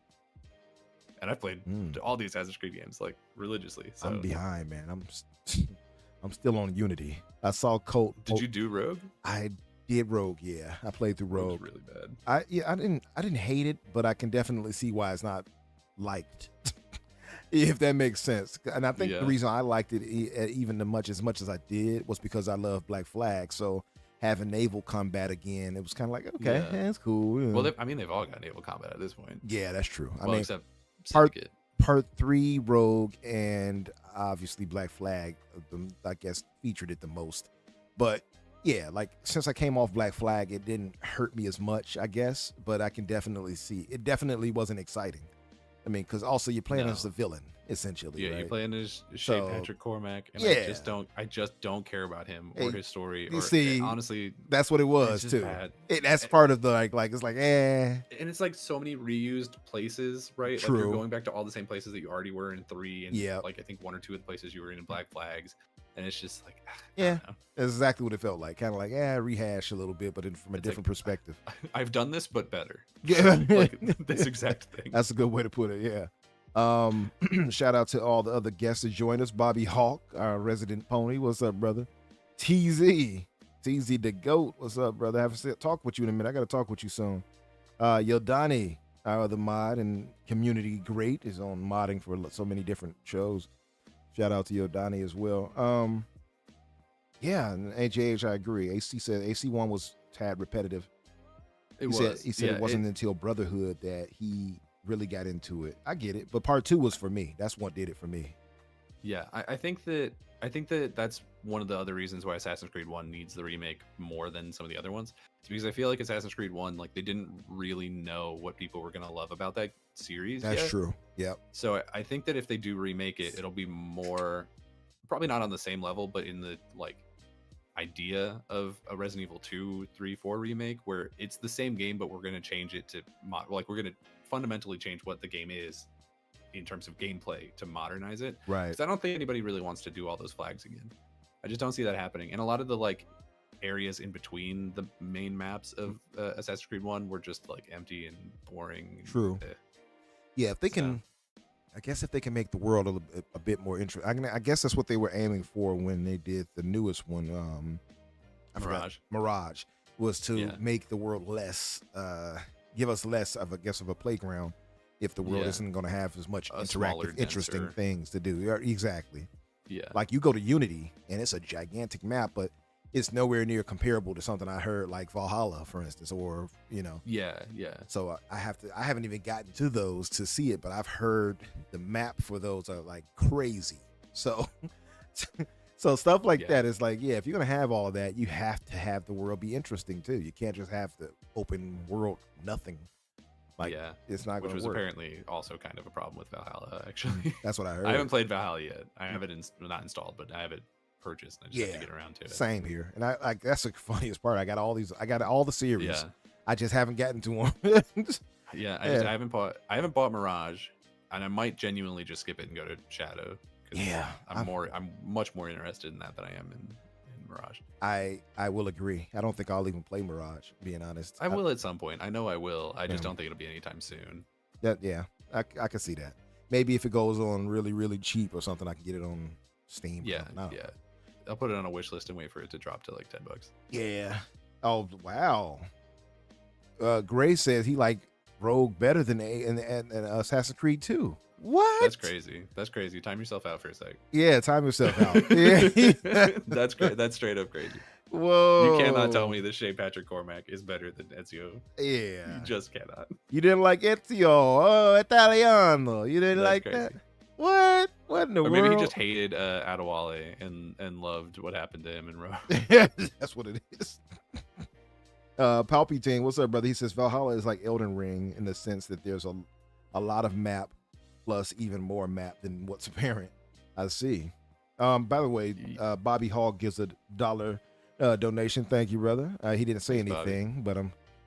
And I've played all the Assassin's Creed games like religiously. So I'm behind, man. I'm still on Unity. I saw Colt. Did you do Rogue? I did Rogue. Yeah, I played through Rogue. Really bad. I didn't hate it, but I can definitely see why it's not liked. If that makes sense. And I think the reason I liked it even as much as I did was because I love Black Flag. So having naval combat again, it was kind of like, okay, that's cool. Well, they've all got naval combat at this point. Yeah, that's true. Except Part 3 Rogue and obviously Black Flag, I guess, featured it the most. But yeah, like since I came off Black Flag, it didn't hurt me as much, I guess. But I can definitely see it definitely wasn't exciting. I mean, because also you're playing as a villain, essentially. Yeah, right? You're playing as Shay Patrick Cormac, and I just don't care about him or his story. You see, honestly, that's what it was too. That's part of the like it's like and it's like so many reused places, right? True. Like you're going back to all the same places that you already were in 3, and like I think 1 or 2 of the places you were in Black Flags. And it's just like, that's exactly what it felt like. Kind of like, rehash a little bit, but from a different perspective. I've done this, but better. Yeah. Like this exact thing. That's a good way to put it. Yeah. Shout out to all the other guests that joined us. Bobby Hawk, our resident pony. What's up, brother? TZ the GOAT. What's up, brother? I haven't talked with you in a minute. I got to talk with you soon. Yodani, our other mod and community great, is on modding for so many different shows. Shout out to Yodani as well. And AJH, I agree. AC said AC1 was tad repetitive. He said it wasn't until Brotherhood that he really got into it. I get it, but part 2 was for me. That's what did it for me. Yeah, I think that that's one of the other reasons why Assassin's Creed 1 needs the remake more than some of the other ones. It's because I feel like Assassin's Creed 1, like they didn't really know what people were gonna love about that series. That's true. Yep. So I think that if they do remake it, it'll be more, probably not on the same level, but in the like idea of a Resident Evil 2, 3, 4 remake, where it's the same game, but we're gonna change it to we're gonna fundamentally change what the game is in terms of gameplay to modernize it. Right. Because I don't think anybody really wants to do all those flags again. I just don't see that happening. And a lot of the like areas in between the main maps of Assassin's Creed 1 were just like empty and boring. True. Yeah, if they can, I guess if they can make the world a bit more interesting. I guess that's what they were aiming for when they did the newest one. Mirage. was to make the world less, give us less of a playground if the world isn't going to have as much interactive, interesting things to do. Exactly. Yeah. Like you go to Unity and it's a gigantic map, but it's nowhere near comparable to something I heard like Valhalla, for instance, or, Yeah. So I haven't even gotten to those to see it, but I've heard the map for those are like crazy. So, so stuff like that is like, if you're going to have all of that, you have to have the world be interesting too. You can't just have the open world, nothing. Like, it's not going to work. Which was apparently also kind of a problem with Valhalla, actually. That's what I heard. I haven't played Valhalla yet. I have it not installed, but I have it purchased. And I just have to get around to it. Same here. And I that's the funniest part. I got all the series. Yeah. I just haven't gotten to one. I haven't bought Mirage, and I might genuinely just skip it and go to Shadow. I'm much more interested in that than I am in Mirage. I will agree. I don't think I'll even play Mirage, being honest. I will at some point. I know I will. I just don't think it'll be anytime soon. I can see that. Maybe if it goes on really, really cheap or something, I can get it on Steam. Yeah. I'll put it on a wish list and wait for it to drop to like $10. Yeah. Oh wow. Gray says he liked Rogue better than Assassin's Creed 2. What? That's crazy. Time yourself out for a sec. Yeah, time yourself out. Yeah. That's great. That's straight up crazy. Whoa. You cannot tell me that Shea Patrick Cormac is better than Ezio. Yeah. You just cannot. You didn't like Ezio. Oh, Italiano. You didn't like crazy. that? What? What in the world? Or maybe he just hated Adewale and loved what happened to him in Rome. That's what it is. Palpatine, what's up, brother? He says Valhalla is like Elden Ring in the sense that there's a lot of map plus even more map than what's apparent. I see. By the way, Bobby Hall gives $1 donation. Thank you, brother. He didn't say anything, but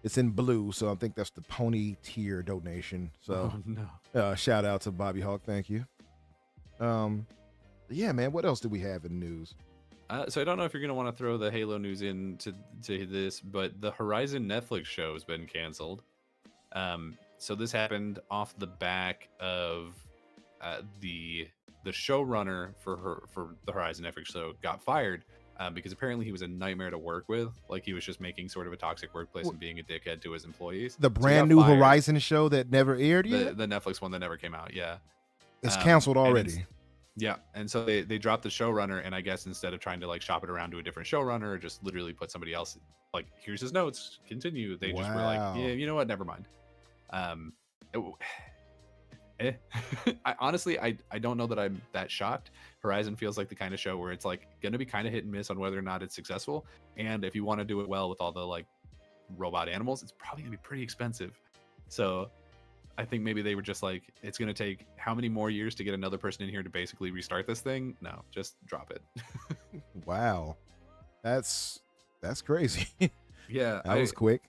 it's in blue, so I think that's the pony tier donation. So shout out to Bobby Hawk. Thank you. Yeah, man. What else do we have in news? So I don't know if you're going to want to throw the Halo news into this, but the Horizon Netflix show has been canceled. So this happened off the back of the showrunner for the Horizon Netflix show got fired because apparently he was a nightmare to work with. Like he was just making sort of a toxic workplace and being a dickhead to his employees. The brand new Horizon show that never aired yet? The Netflix one that never came out, yeah. It's canceled already. And so they dropped the showrunner, and I guess instead of trying to like shop it around to a different showrunner or just literally put somebody else, like here's his notes, continue. They just were like, yeah, you know what, never mind. I don't know that I'm that shocked. Horizon feels like the kind of show where it's like gonna be kind of hit and miss on whether or not it's successful, and if you want to do it well with all the like robot animals, it's probably gonna be pretty expensive. So I think maybe they were just like, it's going to take how many more years to get another person in here to basically restart this thing? No, just drop it. Wow. That's crazy. Yeah. That was quick.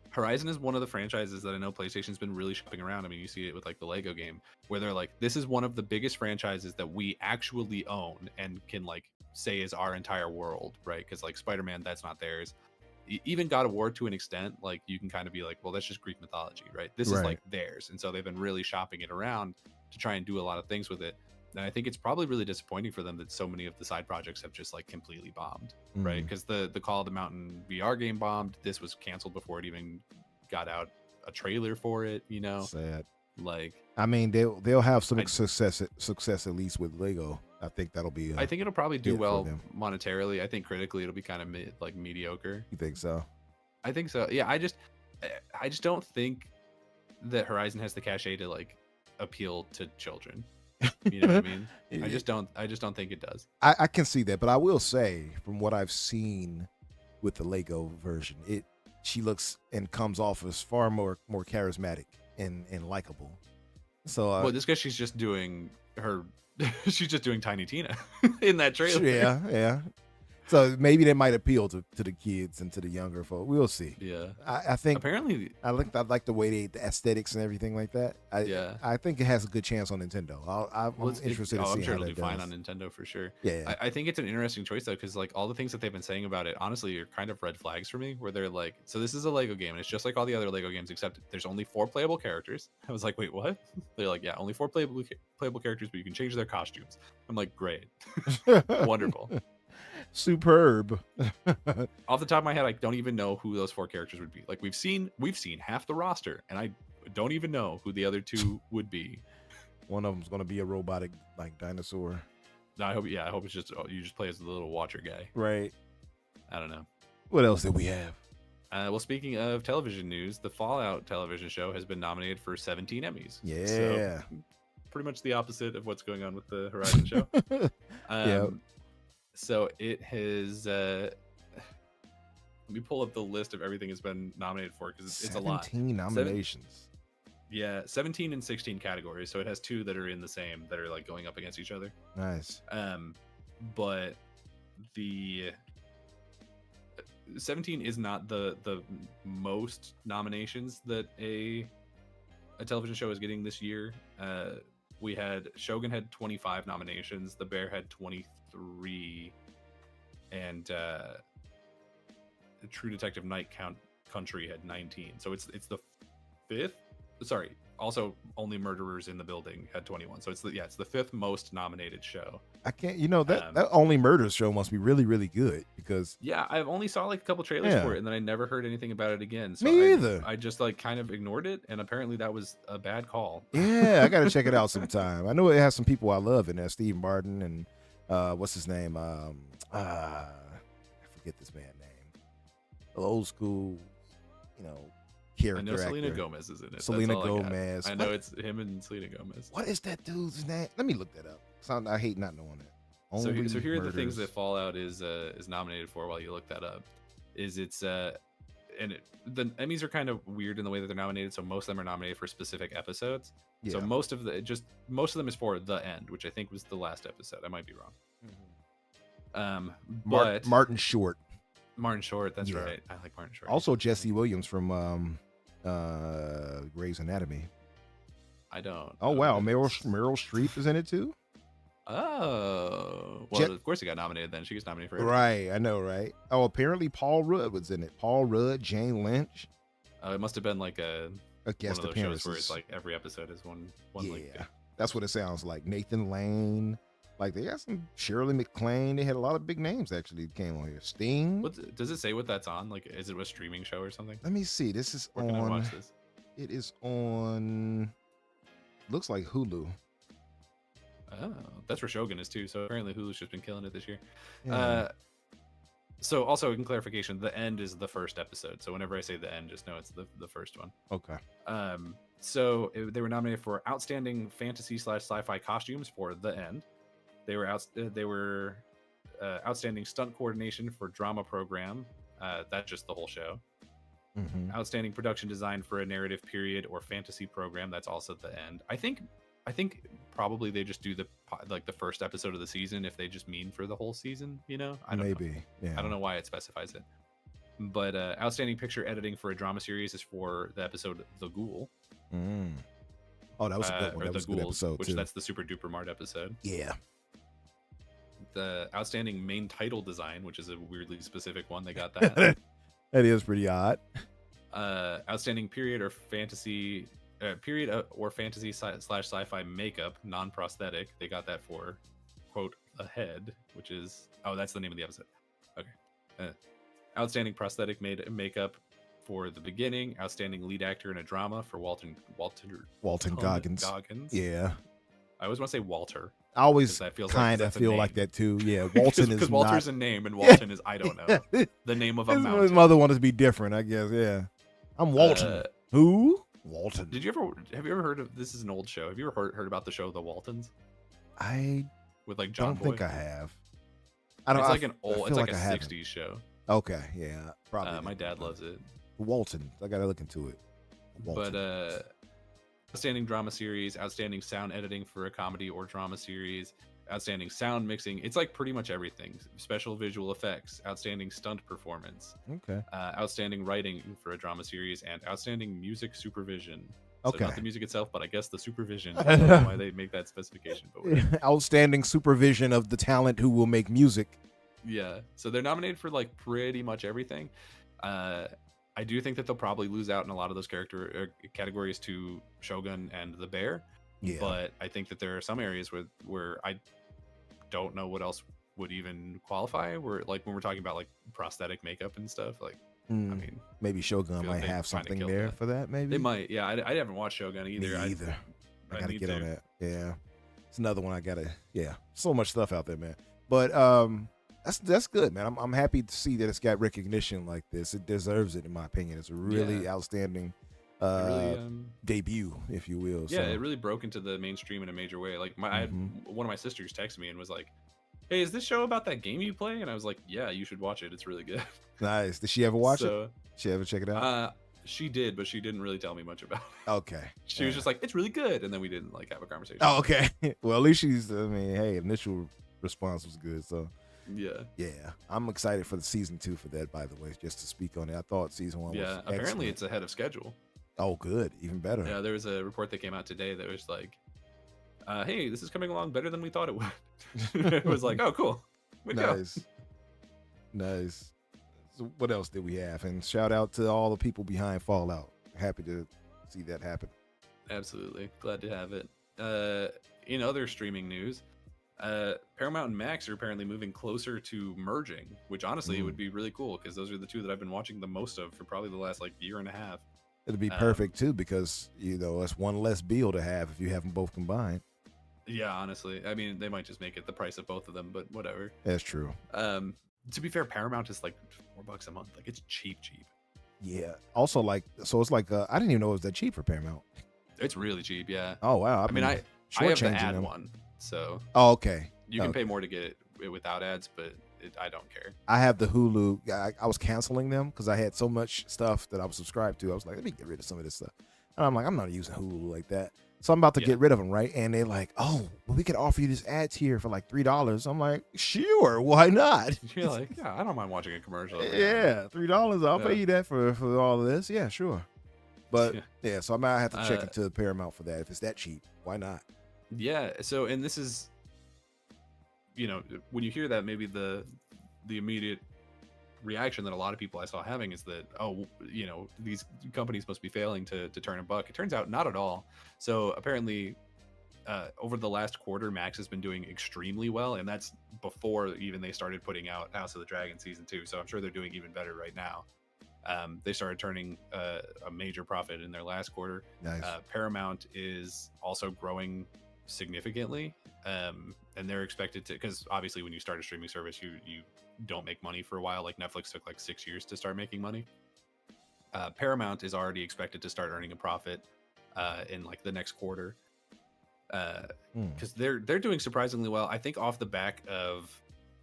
Horizon is one of the franchises that I know PlayStation's been really shopping around. I mean, you see it with like the Lego game where they're like, this is one of the biggest franchises that we actually own and can like say is our entire world, right? Because like Spider-Man, that's not theirs. Even God of War to an extent, like you can kind of be like, well, that's just Greek mythology, right? This is like theirs. And so they've been really shopping it around to try and do a lot of things with it. And I think it's probably really disappointing for them that so many of the side projects have just like completely bombed, right? Because the Call of the Mountain VR game bombed. This was canceled before it even got out a trailer for it, you know? Sad. Like, I mean, they'll have some success at least with Lego. I think that'll be. I think it'll probably do well monetarily. I think critically it'll be kind of mediocre. You think so? I think so. Yeah, I just don't think that Horizon has the cachet to like appeal to children. You know what I mean? I just don't think it does. I can see that, but I will say from what I've seen with the Lego version, she looks and comes off as far more charismatic and likable. So well, this guy, she's just doing Tiny Tina in that trailer. Yeah. So maybe that might appeal to the kids and to the younger folk. We'll see. Yeah. I think apparently I like the way the aesthetics and everything like that. I think it has a good chance on Nintendo. I'm interested to see. I'm sure how it'll do that fine does. on Nintendo for sure. Yeah. I think it's an interesting choice though, because like all the things that they've been saying about it, honestly, are kind of red flags for me. Where they're like, so this is a Lego game, and it's just like all the other Lego games, except there's only 4 playable characters. I was like, wait, what? They're like, yeah, only 4 playable characters, but you can change their costumes. I'm like, great, wonderful. Superb. Off the top of my head, I don't even know who those 4 characters would be. Like we've seen half the roster, and I don't even know who the other 2 would be. One of them's gonna be a robotic like dinosaur. No, I hope it's just you just play as the little watcher guy. Right. I don't know. What else did we have? Well, speaking of television news, the Fallout television show has been nominated for 17 Emmys. Yeah. So, pretty much the opposite of what's going on with the Horizon show. Yeah. So it has. Let me pull up the list of everything it's been nominated for because it's a lot. 17 nominations. 17 and 16 categories. So it has 2 that are in the same that are like going up against each other. Nice. But the 17 is not the most nominations that a television show is getting this year. We had Shogun had 25 nominations, The Bear had 23, and True Detective Night Country had 19. So it's the 5th. Sorry. Also, Only Murderers in the Building had 21. So it's the 5th most nominated show. I can't, that Only Murders show must be really, really good because I've only saw like a couple trailers for it, and then I never heard anything about it again. So me either. I just like kind of ignored it, and apparently that was a bad call. Yeah, I gotta check it out sometime. I know it has some people I love in there, Steve Martin and what's his name? I forget this man's name. Old school, character. I know Selena actor. Gomez is in it. Selena Gomez. I know it's him and Selena Gomez. What is that dude's name? Let me look that up. I hate not knowing it. So here are the things that Fallout is nominated for. While you look that up, the Emmys are kind of weird in the way that they're nominated. So most of them are nominated for specific episodes. Yeah. So most of them is for The End, which I think was the last episode. I might be wrong. Mm-hmm. But Martin Short. Martin Short, that's right. I like Martin Short. Also Jesse Williams from Grey's Anatomy. I don't. Oh wow, Meryl Streep is in it too. Oh well, of course he got nominated. Then she gets nominated for everything. Right. I know, right? Oh, apparently Paul Rudd was in it. Paul Rudd, Jane Lynch. It must have been like a guest one of those appearance shows where it's like every episode is one. Yeah, like, that's what it sounds like. Nathan Lane. Like they got some Shirley MacLaine. They had a lot of big names actually that came on here. Sting. Does it say what that's on? Like, is it a streaming show or something? Let me see. This is Where can I watch this? It is on. Looks like Hulu. Oh, that's where Shogun is too. So apparently Hulu's just been killing it this year. Yeah. So also in clarification, The End is the first episode. So whenever I say The End, just know it's the first one. Okay. So they were nominated for Outstanding Fantasy / Sci-Fi Costumes for The End. They were Outstanding Stunt Coordination for Drama Program. That's just the whole show. Mm-hmm. Outstanding Production Design for a Narrative Period or Fantasy Program. That's also The End. I think probably they just do the first episode of the season if they just mean for the whole season. I don't know. Yeah. I don't know why it specifies it. But Outstanding Picture Editing for a Drama Series is for the episode The Ghoul. Mm. Oh, that was a good one. That was a good episode too. That's the Super Duper Mart episode. Yeah. The Outstanding Main Title Design, which is a weirdly specific one. They got that. That is pretty odd. Outstanding Period or Fantasy /Sci-Fi Makeup, non-prosthetic. They got that for quote Ahead, which is that's the name of the episode. Okay. Outstanding Prosthetic Makeup for The Beginning. Outstanding Lead Actor in a Drama for Walton Goggins. Yeah. I always want to say Walter. I always kind of feel like that too. Yeah, Walton is because Walter's a name and Walton is I don't know the name of a mountain. His mother wanted to be different, I guess. Yeah, I'm Walton. Who? Walton. Have you ever heard of this? Is an old show. Have you ever heard about the show The Waltons? I with like John don't Boy? think I have. It's like a 60s show. Okay, yeah, probably. My dad loves it. Walton. I gotta look into it. Walton. But Outstanding Drama Series, Outstanding Sound Editing for a Comedy or Drama Series, Outstanding Sound Mixing. It's like pretty much everything. Special Visual Effects, Outstanding Stunt Performance. Okay. Outstanding Writing for a Drama Series, and Outstanding Music Supervision. Okay. So not the music itself, but I guess the supervision. I don't know why they make that specification. But Outstanding Supervision of the talent who will make music. Yeah. So they're nominated for like pretty much everything. I do think that they'll probably lose out in a lot of those categories to Shogun and The Bear. Yeah. But I think that there are some areas where I don't know what else would even qualify. Where like when we're talking about like prosthetic makeup and stuff, like I mean, maybe Shogun might have something there for that. Maybe they might. Yeah, I haven't watched Shogun either. Me either. I gotta get on that. Yeah, it's another one I gotta. Yeah, so much stuff out there, man. But that's good, man. I'm happy to see that it's got recognition like this. It deserves it, in my opinion. It's a really outstanding debut, if you will. Yeah, it really broke into the mainstream in a major way. Like I had one of my sisters text me and was like, "Hey, is this show about that game you play?" And I was like, "Yeah, you should watch it. It's really good." Nice. Did she ever watch it? Did she ever check it out? She did, but she didn't really tell me much about it. Okay. She was just like, "It's really good," and then we didn't like have a conversation. Oh, okay. Well, at least she's. I mean, hey, initial response was good. So yeah, I'm excited for the season 2 for that. By the way, just to speak on it, I thought season 1 was apparently excellent. It's ahead of schedule. Oh, good, even better. Yeah, there was a report that came out today that was like, "Hey, this is coming along better than we thought it would." It was like, "Oh, cool, nice." So what else did we have? And shout out to all the people behind Fallout. Happy to see that happen. Absolutely, glad to have it. In other streaming news, Paramount and Max are apparently moving closer to merging, which honestly would be really cool because those are the two that I've been watching the most of for probably the last like year and a half. It'd be perfect too because it's one less bill to have if you have them both combined. Yeah, honestly, I mean they might just make it the price of both of them, but whatever. That's true. To be fair, Paramount is like $4 a month. Like it's cheap. Yeah. Also, like, so it's like I didn't even know it was that cheap for Paramount. It's really cheap. Yeah. Oh wow. I mean, I have the ad one, so. Oh, okay. You can pay more to get it without ads, but I don't care. I have the Hulu. I was canceling them because I had so much stuff that I was subscribed to. I was like, let me get rid of some of this stuff. And I'm like, I'm not using Hulu like that. So I'm about to get rid of them, right? And they're like, oh, well, we could offer you this ad tier for like $3. I'm like, sure, why not? You're like, yeah, I don't mind watching a commercial. Yeah, $3. I'll pay you that for all of this. Yeah, sure. But so I might have to check into Paramount for that. If it's that cheap, why not? Yeah. So, and this is, when you hear that, maybe the immediate reaction that a lot of people I saw having is that, these companies must be failing to turn a buck. It turns out not at all. So apparently over the last quarter, Max has been doing extremely well, and that's before even they started putting out House of the Dragon season 2. So I'm sure they're doing even better right now. They started turning a major profit in their last quarter. Nice. Paramount is also growing significantly, and they're expected to, because obviously when you start a streaming service, you don't make money for a while. Like Netflix took like 6 years to start making money. Paramount is already expected to start earning a profit in like the next quarter, because they're doing surprisingly well, I think, off the back of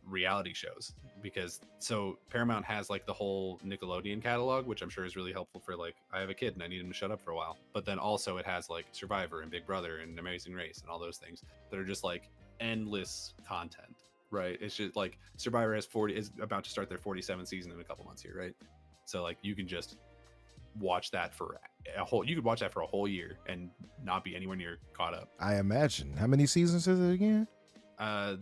reality shows. Because so Paramount has like the whole Nickelodeon catalog, which I'm sure is really helpful for like, I have a kid and I need him to shut up for a while. But then also it has like Survivor and Big Brother and Amazing Race and all those things that are just like endless content, right? It's just like Survivor is about to start their 47th season in a couple months here, right? So like you can just watch that for you could watch that for a whole year and not be anywhere near caught up. I imagine. How many seasons is it again?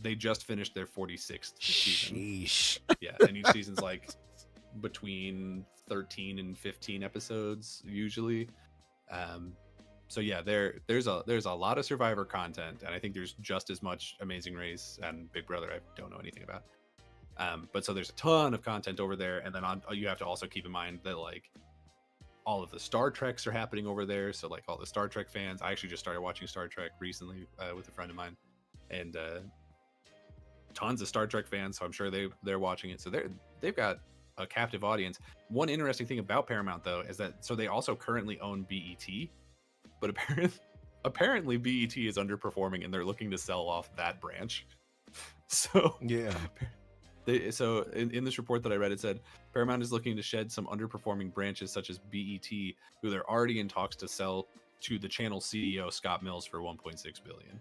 They just finished their 46th season. Sheesh. Yeah, and each season's like between 13 and 15 episodes usually. So yeah, there's a lot of Survivor content, and I think there's just as much Amazing Race and Big Brother I don't know anything about. But so there's a ton of content over there, and then you have to also keep in mind that like all of the Star Treks are happening over there. So like all the Star Trek fans, I actually just started watching Star Trek recently with a friend of mine. And tons of Star Trek fans, so I'm sure they're watching it. So they've got a captive audience. One interesting thing about Paramount, though, is that so they also currently own BET, but apparently BET is underperforming, and they're looking to sell off that branch. So yeah, so in this report that I read, it said Paramount is looking to shed some underperforming branches such as BET, who they're already in talks to sell to the channel CEO Scott Mills for $1.6 billion.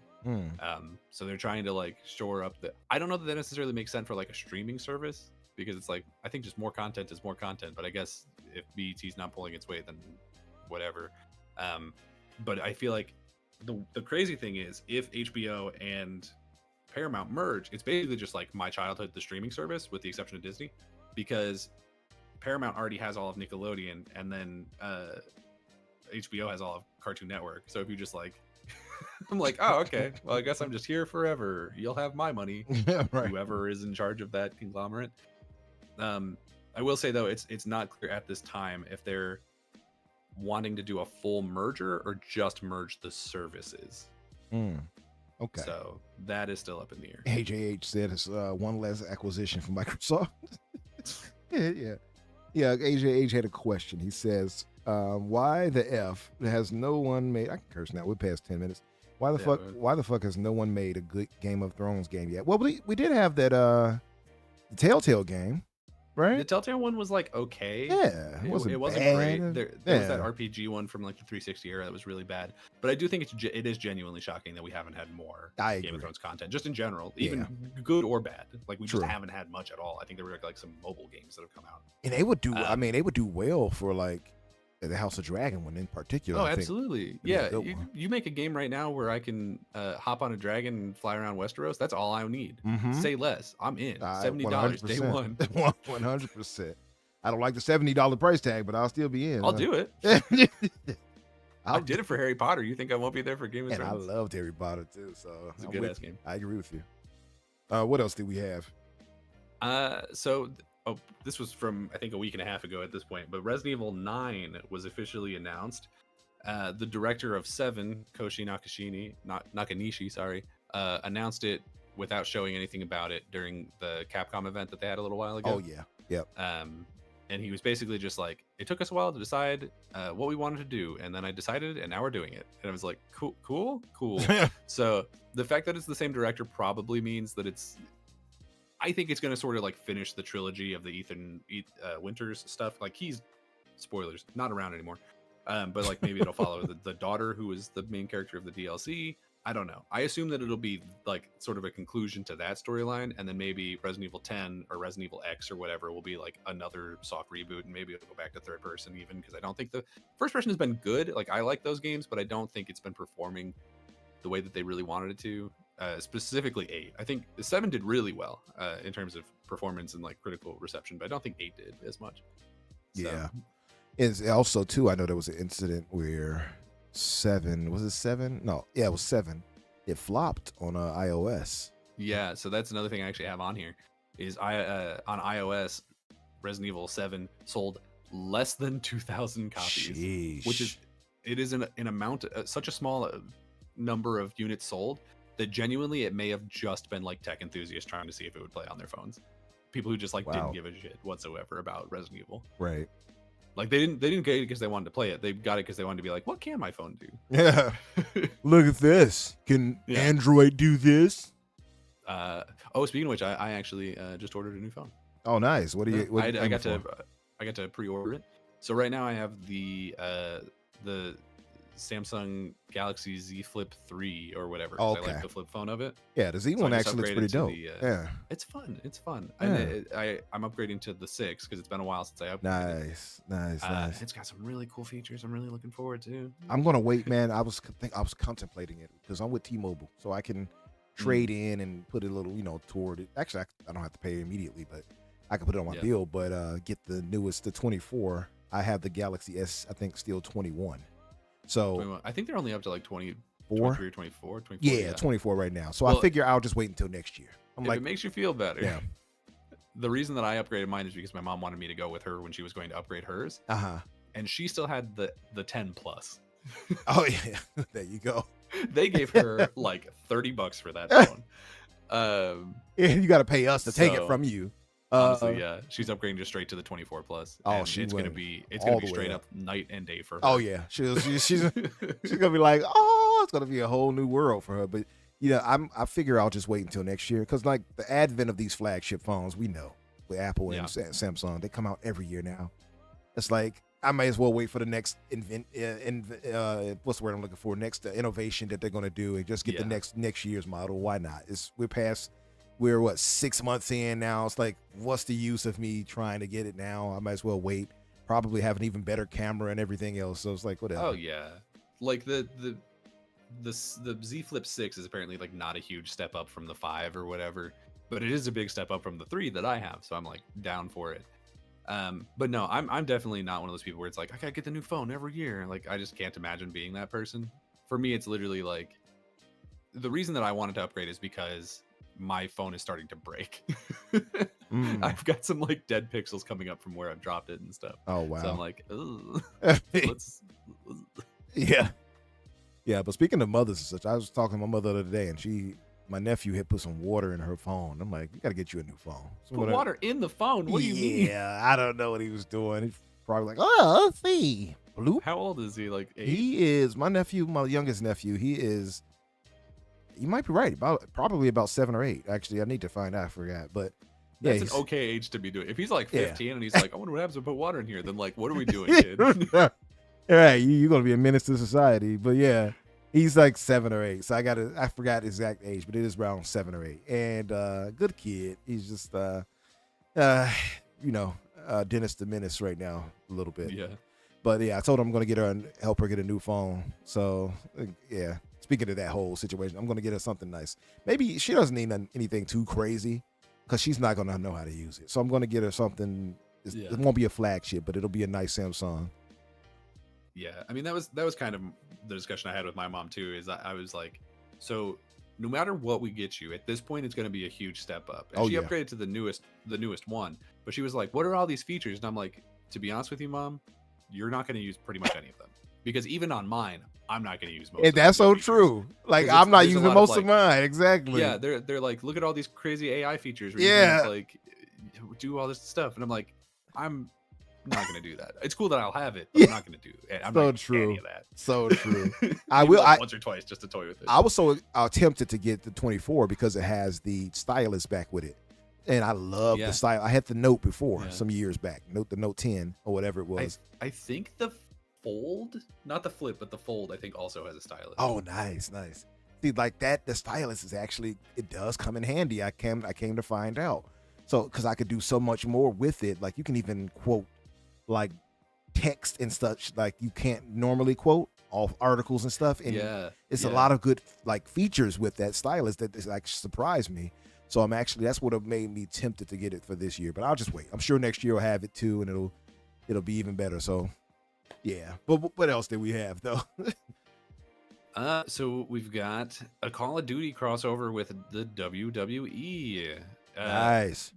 So they're trying to like shore up I don't know that necessarily makes sense for like a streaming service, because it's like, I think just more content is more content, but I guess if BET's not pulling its weight, then whatever. But I feel like the crazy thing is, if HBO and Paramount merge, it's basically just like My Childhood, the streaming service, with the exception of Disney, because Paramount already has all of Nickelodeon, and then HBO has all of Cartoon Network. So if you just like I'm like, oh, okay. Well, I guess I'm just here forever. You'll have my money. Yeah, right. Whoever is in charge of that conglomerate. I will say though, it's not clear at this time if they're wanting to do a full merger or just merge the services. Okay. So that is still up in the air. AJH said it's one less acquisition from Microsoft. yeah. AJH had a question. He says, "Why the f has no one made?" I can curse now. We're past 10 minutes. Why the fuck has no one made a good Game of Thrones game yet? Well, we did have that the Telltale game, right? The Telltale one was like okay. Yeah, it wasn't great. There was that RPG one from like the 360 era that was really bad. But I do think it is genuinely shocking that we haven't had more Game of Thrones content, just in general, even good or bad. Like we just haven't had much at all. I think there were like some mobile games that have come out, and they would do. I mean, they would do well for like the House of Dragon one in particular. Oh, absolutely. Yeah, you make a game right now where I can hop on a dragon and fly around Westeros. That's all I need. Say less. I'm in. $70 day one. 100%. I don't like the $70 price tag, but I'll still be in. I'll do it. I did it for Harry Potter. You think I won't be there for Game of Thrones? I loved Harry Potter too. So it's a good ass game. I agree with you. What else do we have? This was from I think a week and a half ago at this point, but Resident Evil 9 was officially announced. The director of 7, Koshi Nakanishi, announced it without showing anything about it during the Capcom event that they had a little while ago. Oh yeah, yep. And he was basically just like, it took us a while to decide what we wanted to do, and then I decided, and now we're doing it. And I was like, cool. So the fact that it's the same director probably means that I think it's going to sort of like finish the trilogy of the Ethan Winters stuff. Like he's, spoilers, not around anymore. But like maybe it'll follow the daughter who is the main character of the DLC. I don't know. I assume that it'll be like sort of a conclusion to that storyline, and then maybe Resident Evil 10 or Resident Evil X or whatever will be like another soft reboot, and maybe it'll go back to third person even, because I don't think the first person has been good. Like I like those games, but I don't think it's been performing the way that they really wanted it to. Specifically 8. I think 7 did really well in terms of performance and like critical reception, but I don't think 8 did as much. So. Yeah. It's also too, I know there was an incident where 7, was it 7? No, yeah, it was 7. It flopped on iOS. Yeah, so that's another thing I actually have on here is on iOS, Resident Evil 7 sold less than 2,000 copies. Sheesh. Which is an amount, such a small number of units sold that genuinely it may have just been like tech enthusiasts trying to see if it would play on their phones. People who just like didn't give a shit whatsoever about Resident Evil. Right. Like they didn't get it because they wanted to play it. They got it because they wanted to be like, what can my phone do? Yeah. Look at this. Can Android do this? Speaking of which, I actually just ordered a new phone. Oh, nice. What do you? What I got to pre-order it. So right now I have the Samsung Galaxy Z Flip 3 or whatever. Okay. I like the flip phone of it. Yeah, the Z one actually looks pretty dope. Yeah, it's fun. Yeah. I'm upgrading to the 6 because it's been a while since I upgraded. Nice. It's got some really cool features. I'm really looking forward to. I'm gonna wait, man. I was contemplating it because I'm with T-Mobile, so I can trade in and put a little, toward it. Actually, I don't have to pay immediately, but I can put it on my bill. But get the newest, the 24. I have the Galaxy S. I think still 21. So 21. I think they're only up to like 24, 23 or 24. Yeah, 24 right now. So I figure I'll just wait until next year. It makes you feel better. Yeah. The reason that I upgraded mine is because my mom wanted me to go with her when she was going to upgrade hers. And she still had the 10 plus. Oh yeah, there you go. They gave her like $30 for that phone. You got to pay us to take it from you. Honestly, yeah, she's upgrading just straight to the 24 plus. Oh, it's gonna be straight up night and day for her. Oh yeah, she's gonna be like, it's gonna be a whole new world for her. But I figure I'll just wait until next year because like the advent of these flagship phones, we know with Apple and Samsung, they come out every year now. It's like I may as well wait for the next what's the word I'm looking for? Next innovation that they're gonna do and just get the next year's model. Why not? We're 6 months in now. It's like, what's the use of me trying to get it now? I might as well wait. Probably have an even better camera and everything else. So it's like, whatever. Oh yeah, like the Z Flip 6 is apparently like not a huge step up from the 5 or whatever, but it is a big step up from the 3 that I have. So I'm like down for it. But no, I'm definitely not one of those people where it's like I gotta get the new phone every year. Like I just can't imagine being that person. For me, it's literally like the reason that I wanted to upgrade is because my phone is starting to break. I've got some like dead pixels coming up from where I've dropped it and stuff. Oh wow. So I'm like, let's. Yeah. But speaking of mothers and such, I was talking to my mother the other day, and my nephew had put some water in her phone. I'm like, you got to get you a new phone. So put water in the phone? What do you mean? Yeah, I don't know what he was doing. He's probably like, oh, let's see. Bloop. How old is he? Like 8? He is, my youngest nephew, you might be right, probably about 7 or 8. Actually, I need to find out. I forgot. But yeah, that's an okay age to be doing. If he's like 15 and he's like, I wonder what happens if I put water in here, then like, what are we doing, kid? All right, you're going to be a menace to society. But yeah. He's like 7 or 8, so I forgot his exact age, but it is around 7 or 8. And good kid. He's just Dennis the Menace right now a little bit. Yeah. But yeah, I told him I'm going to help her get a new phone. So yeah, speaking of that whole situation, I'm going to get her something nice. Maybe she doesn't need anything too crazy because she's not going to know how to use it. So I'm going to get her something. It won't be a flagship, but it'll be a nice Samsung. Yeah, I mean that was kind of the discussion I had with my mom too. Is I was like, so no matter what we get you, at this point it's going to be a huge step up. And she upgraded to the newest one, but she was like, "What are all these features?" And I'm like, to be honest with you, Mom, you're not going to use pretty much any of them because even on mine, I'm not going to use most. And that's so true. Like I'm not using most of mine. Exactly. Yeah, they're like, look at all these crazy AI features. Where you can, like, do all this stuff, and I'm like, I'm not gonna do that. It's cool that I'll have it, but I'm not gonna do it. I'm so not true. any of that. So true. I will. Like once or twice just to toy with it. I was so tempted to get the 24 because it has the stylus back with it, and I love the style. I had the Note before some years back. The Note 10 or whatever it was. I think the Fold, not the Flip, but the Fold, I think also has a stylus. Oh, nice. See, like that, the stylus is actually, it does come in handy. I came to find out. So, because I could do so much more with it. Like you can even quote like text and such like you can't normally quote all articles and stuff, and it's a lot of good like features with that stylus that like surprised me. So that's what have made me tempted to get it for this year, but I'll just wait. I'm sure next year I'll have it too, and it'll be even better. So yeah, but what else did we have though? So we've got a Call of Duty crossover with the WWE. Nice.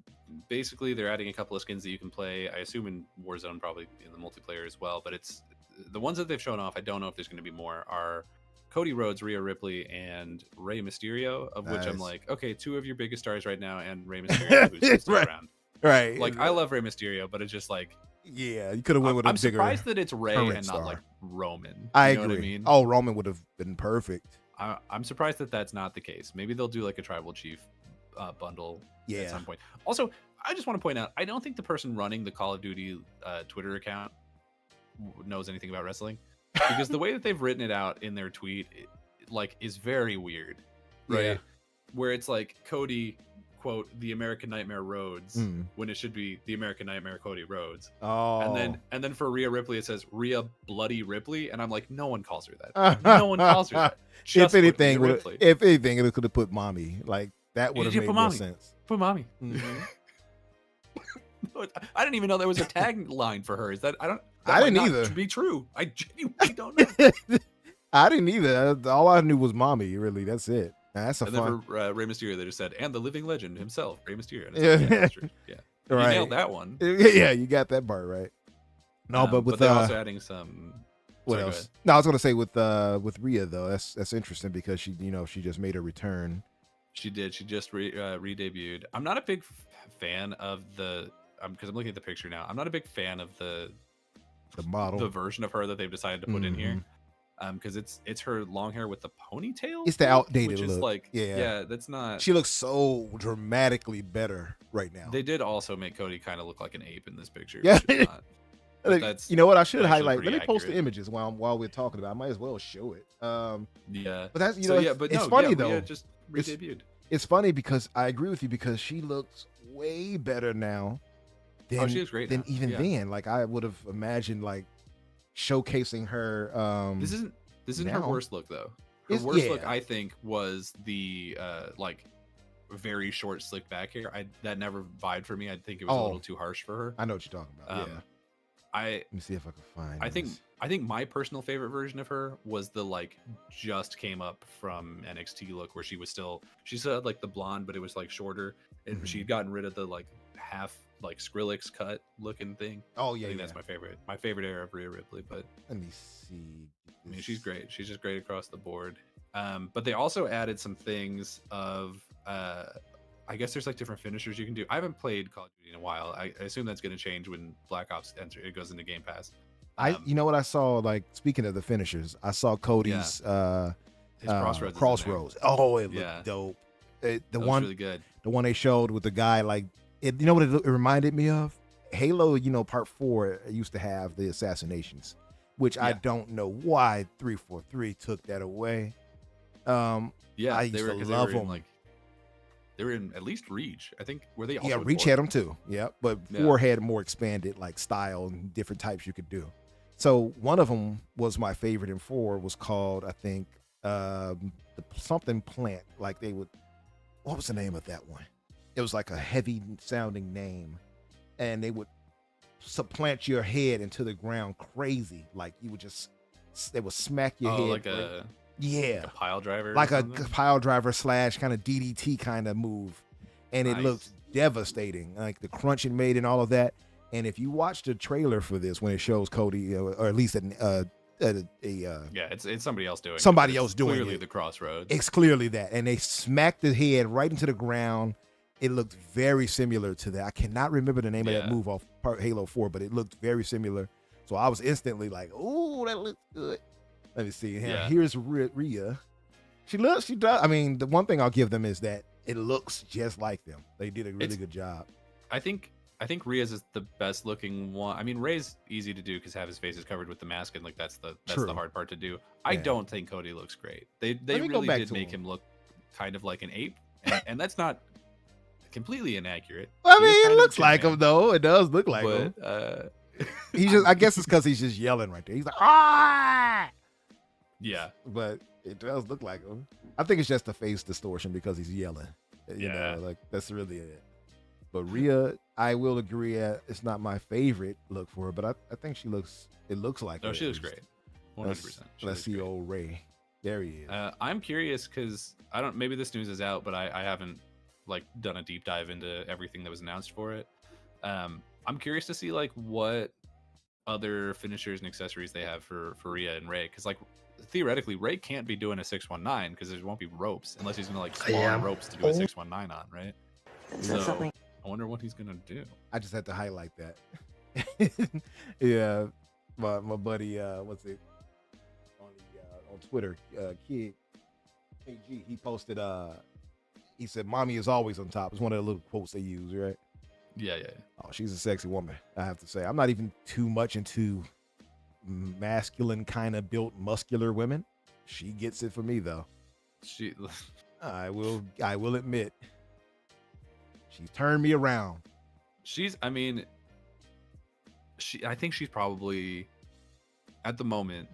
Basically, they're adding a couple of skins that you can play. I assume in Warzone, probably in the multiplayer as well. But it's the ones that they've shown off. I don't know if there's going to be more. Are Cody Rhodes, Rhea Ripley, and Rey Mysterio. Of which I'm like, okay, 2 of your biggest stars right now, and Rey Mysterio, who's still around. Right. Like I love Rey Mysterio, but it's just like, yeah, you could have went with a bigger. I'm surprised that it's Rey and not like Roman. I agree. Know what I mean? Oh, Roman would have been perfect. I'm surprised that that's not the case. Maybe they'll do like a tribal chief bundle at some point. Also, I just want to point out, I don't think the person running the Call of Duty Twitter account knows anything about wrestling, because the way that they've written it out in their tweet, is very weird, right? Yeah. Where it's like Cody, quote, the American Nightmare Rhodes, when it should be the American Nightmare Cody Rhodes. Oh. And then for Rhea Ripley, it says Rhea Bloody Ripley, and I'm like, no one calls her that. No one calls her that. If anything, it could have put mommy. Like that would have made more sense. Put mommy. Mm-hmm. I didn't even know there was a tagline for her. Is that I didn't either. To be true, I genuinely don't know. I didn't either. All I knew was mommy. Really, that's it. That's a fun. Then for Rey Mysterio, they just said, and the living legend himself, Rey Mysterio. And it's like, yeah, that's true. Yeah, right. You nailed that one. Yeah, you got that part right. No, but they're also adding some. What else? No, I was gonna say with Rhea though. That's interesting because she just made a return. She did. She just re-debuted. I'm not a big fan of the. Because I'm looking at the picture now. I'm not a big fan of the model, the version of her that they've decided to put in here. Because it's her long hair with the ponytail. It's the outdated look. Is like, that's not. She looks so dramatically better right now. They did also make Cody kind of look like an ape in this picture. Yeah. That's you know what? I should highlight. Let me post the images while we're talking about it. I might as well show it. Yeah. But that's it's funny though. Rhea just re-debuted. It's funny because I agree with you because she looks way better now. She looks great. Then, like I would have imagined, like showcasing her. This isn't her worst look though. Her worst look, I think, was the very short, slick back hair. That never vibed for me. I think it was a little too harsh for her. I know what you're talking about. Let me see if I can find. I think my personal favorite version of her was the like just came up from NXT look where she still had like the blonde, but it was like shorter, and she'd gotten rid of the like half like Skrillex cut looking thing. Oh yeah, I think that's my favorite era of Rhea Ripley. But let me see. I mean, she's great. She's just great across the board. But they also added some things of I guess there's like different finishers you can do. I haven't played Call of Duty in a while. I assume that's going to change when Black Ops it goes into Game Pass. You know what I saw? Like speaking of the finishers, I saw Cody's his Crossroads. Crossroads. Oh, it looked dope. The one really good. The one they showed with the guy like it. You know what it reminded me of? Halo. You know, Part 4 used to have the assassinations, which I don't know why 343 took that away. I used to love them. They were in at least Reach. I think were they? Also yeah, Reach had them too. Yeah, but 4 had more expanded like style and different types you could do. So one of them was my favorite in 4 was called I think something plant. Like they would. What was the name of that one? It was like a heavy sounding name, and they would supplant your head into the ground crazy. Like you would they would smack your head. Like a pile driver, like a pile driver / kind of DDT kind of move, and it looked devastating, like the crunch it made and all of that. And if you watch the trailer for this, when it shows Cody, or at least it's somebody else doing clearly the Crossroads. It's clearly that, and they smacked the head right into the ground. It looked very similar to that. I cannot remember the name of that move off Halo 4, but it looked very similar. So I was instantly like, "Oh, that looks good." Let me see. Here's Rhea. She does. I mean, the one thing I'll give them is that it looks just like them. They did a really good job. I think Rhea's is the best looking one. I mean, Ray's easy to do because his face is covered with the mask, and like that's the hard part to do. I don't think Cody looks great. They really did make him look kind of like an ape, and that's not completely inaccurate. I mean, it looks like him though. It does look like him. He's just. I guess it's because he's just yelling right there. He's like, ah. Yeah, but it does look like him. I think it's just a face distortion because he's yelling. You know, like that's really it. But Rhea, I will agree, it's not my favorite look for her, but I think it looks like her. No, she looks great. 100%. Let's see old Ray. There he is. I'm curious because maybe this news is out, but I haven't like done a deep dive into everything that was announced for it. I'm curious to see like what other finishers and accessories they have for Rhea and Ray, because like theoretically Ray can't be doing a 619 because there won't be ropes unless he's gonna like spawn ropes to do a 619 on, right? So I wonder what he's gonna do. I just had to highlight that. Yeah, my buddy, what's it on Twitter? Kid KG, he posted. He said, "Mommy is always on top." It's one of the little quotes they use, right? Yeah. Oh, she's a sexy woman, I have to say. I'm not even too much into masculine kind of built muscular women. She gets it for me though. I will admit, she's turned me around. I think she's probably at the moment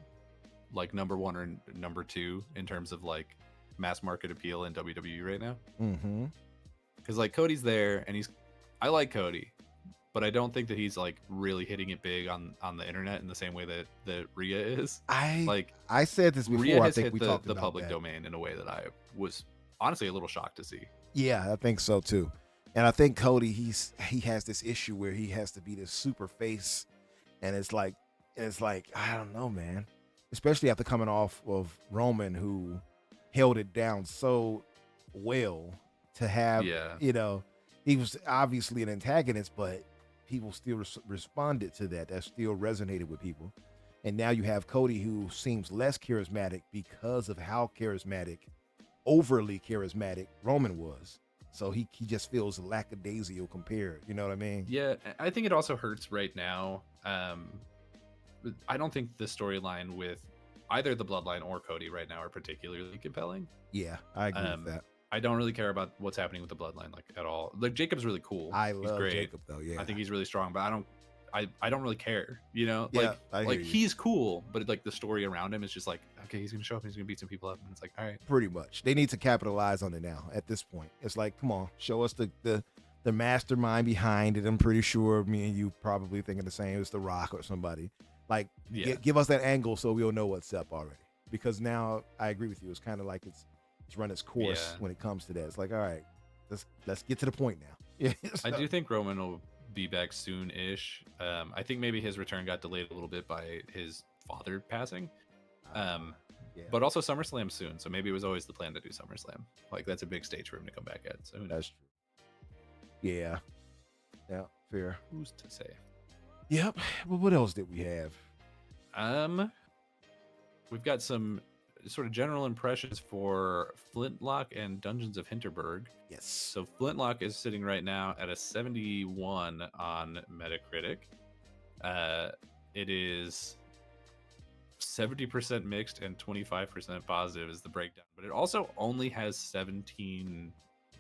like number 1 or number 2 in terms of like mass market appeal in WWE right now. Because like Cody's there, and I like Cody, but I don't think that he's like really hitting it big on the internet in the same way that Rhea is. I said this before. Rhea I has think hit we talked the about public that. domain in a way that I was honestly a little shocked to see. Yeah, I think so too. And I think Cody, he has this issue where he has to be this super face, and it's like I don't know, man. Especially after coming off of Roman, who held it down so well to have, you know, he was obviously an antagonist, but people still responded to that. That still resonated with people. And now you have Cody, who seems less charismatic because of how overly charismatic Roman was. So he just feels lackadaisical compared. You know what I mean? Yeah, I think it also hurts right now. I don't think the storyline with either the Bloodline or Cody right now are particularly compelling. Yeah, I agree with that. I don't really care about what's happening with the Bloodline like at all. Like Jacob's really cool. I love Jacob though. Yeah, I think he's really strong, but I don't really care. You know, yeah, like he's cool, but like the story around him is just like, okay, he's gonna show up, he's gonna beat some people up, and it's like, all right. Pretty much, they need to capitalize on it now. At this point, it's like, come on, show us the the mastermind behind it. I'm pretty sure me and you probably thinking the same as The Rock or somebody. Like, give us that angle so we'll know what's up already. Because now I agree with you. It's kind of like it's run its course when it comes to that. It's like, all right, let's get to the point now. Yeah, I do think Roman will be back soon-ish. I think maybe his return got delayed a little bit by his father passing. But also SummerSlam soon, so maybe it was always the plan to do SummerSlam. Like, that's a big stage for him to come back at. So that's true. Yeah, fair. Who's to say? Yep. Well, what else did we have? We've got some sort of general impressions for Flintlock and Dungeons of Hinterberg. Yes. So Flintlock is sitting right now at a 71 on Metacritic. It is 70% mixed and 25% positive is the breakdown, but it also only has 17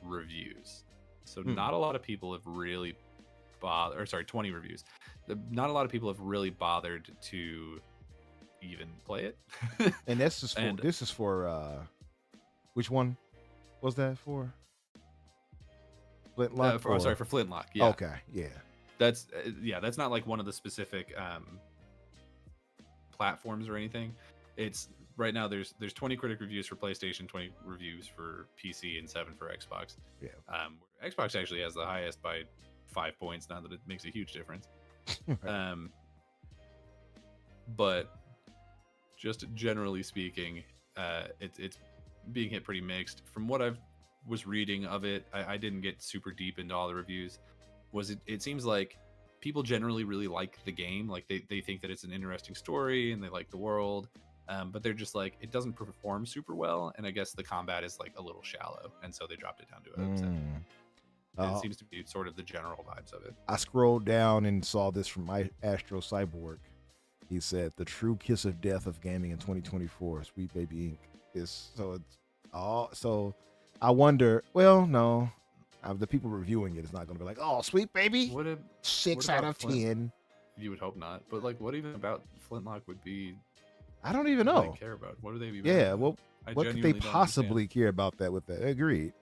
reviews. So not a lot of people have really 20 reviews. Not a lot of people have really bothered to even play it. And this is for which one was that for? Flintlock? For Flintlock. Yeah. Okay. Yeah. That's not like one of the specific platforms or anything. It's right now there's 20 critic reviews for PlayStation, 20 reviews for PC, and 7 for Xbox. Yeah. Xbox actually has the highest by 5 points now that it makes a huge difference. Right. But just generally speaking, it's being hit pretty mixed. From what I was reading of it, I didn't get super deep into all the reviews. It seems like people generally really like the game. Like they think that it's an interesting story and they like the world. But they're just like, it doesn't perform super well. And I guess the combat is like a little shallow. And so they dropped it down to a 7. It seems to be sort of the general vibes of it. I scrolled down and saw this from my Astro Cyborg. He said, "The true kiss of death of gaming in 2024, Sweet Baby Inc." So I wonder, well, no, the people reviewing it is not going to be like, "Oh, Sweet Baby, 6 out of 10." You would hope not. But like, what even about Flintlock would be? I don't even know. What do they care about? What do they even? Yeah, well, what could they possibly care about that with that? Agreed.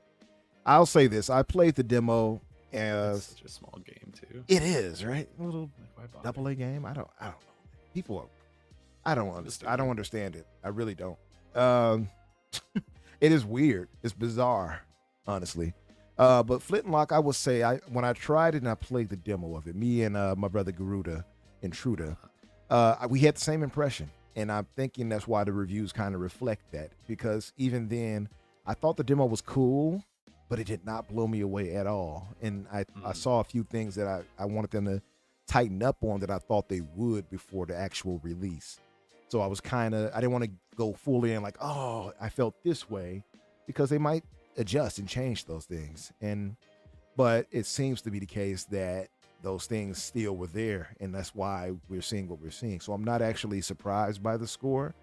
I'll say this: I played the demo. It's such a small game too. It is, right? A little AA game. I don't know. People, I don't understand it. I really don't. It is weird. It's bizarre, honestly. But Flintlock, I would say, when I tried it and I played the demo of it, me and my brother Garuda, Intruder, we had the same impression. And I'm thinking that's why the reviews kind of reflect that. Because even then, I thought the demo was cool, but it did not blow me away at all. And I saw a few things that I wanted them to tighten up on that I thought they would before the actual release. So I didn't want to go fully in like, oh, I felt this way, because they might adjust and change those things. But it seems to be the case that those things still were there, and that's why we're seeing what we're seeing. So I'm not actually surprised by the score.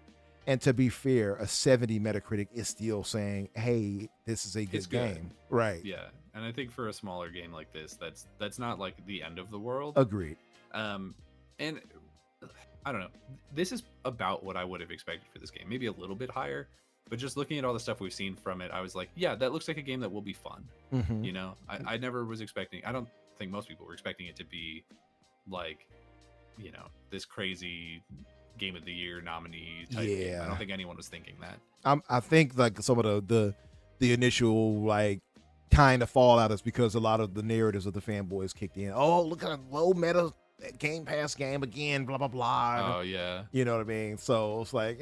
And to be fair, a 70 Metacritic is still saying, hey, this is a good game. Right. Yeah. And I think for a smaller game like this, that's not like the end of the world. Agreed. And I don't know. This is about what I would have expected for this game. Maybe a little bit higher. But just looking at all the stuff we've seen from it, I was like, yeah, that looks like a game that will be fun. Mm-hmm. You know, I never was expecting, I don't think most people were expecting it to be like, you know, this crazy Game of the Year nominee type game. I don't think anyone was thinking that. I think like some of the initial like kind of fallout is because a lot of the narratives of the fanboys kicked in. Oh, look at a low meta Game Pass game again, blah blah blah. Oh yeah, you know what I mean. So it's like,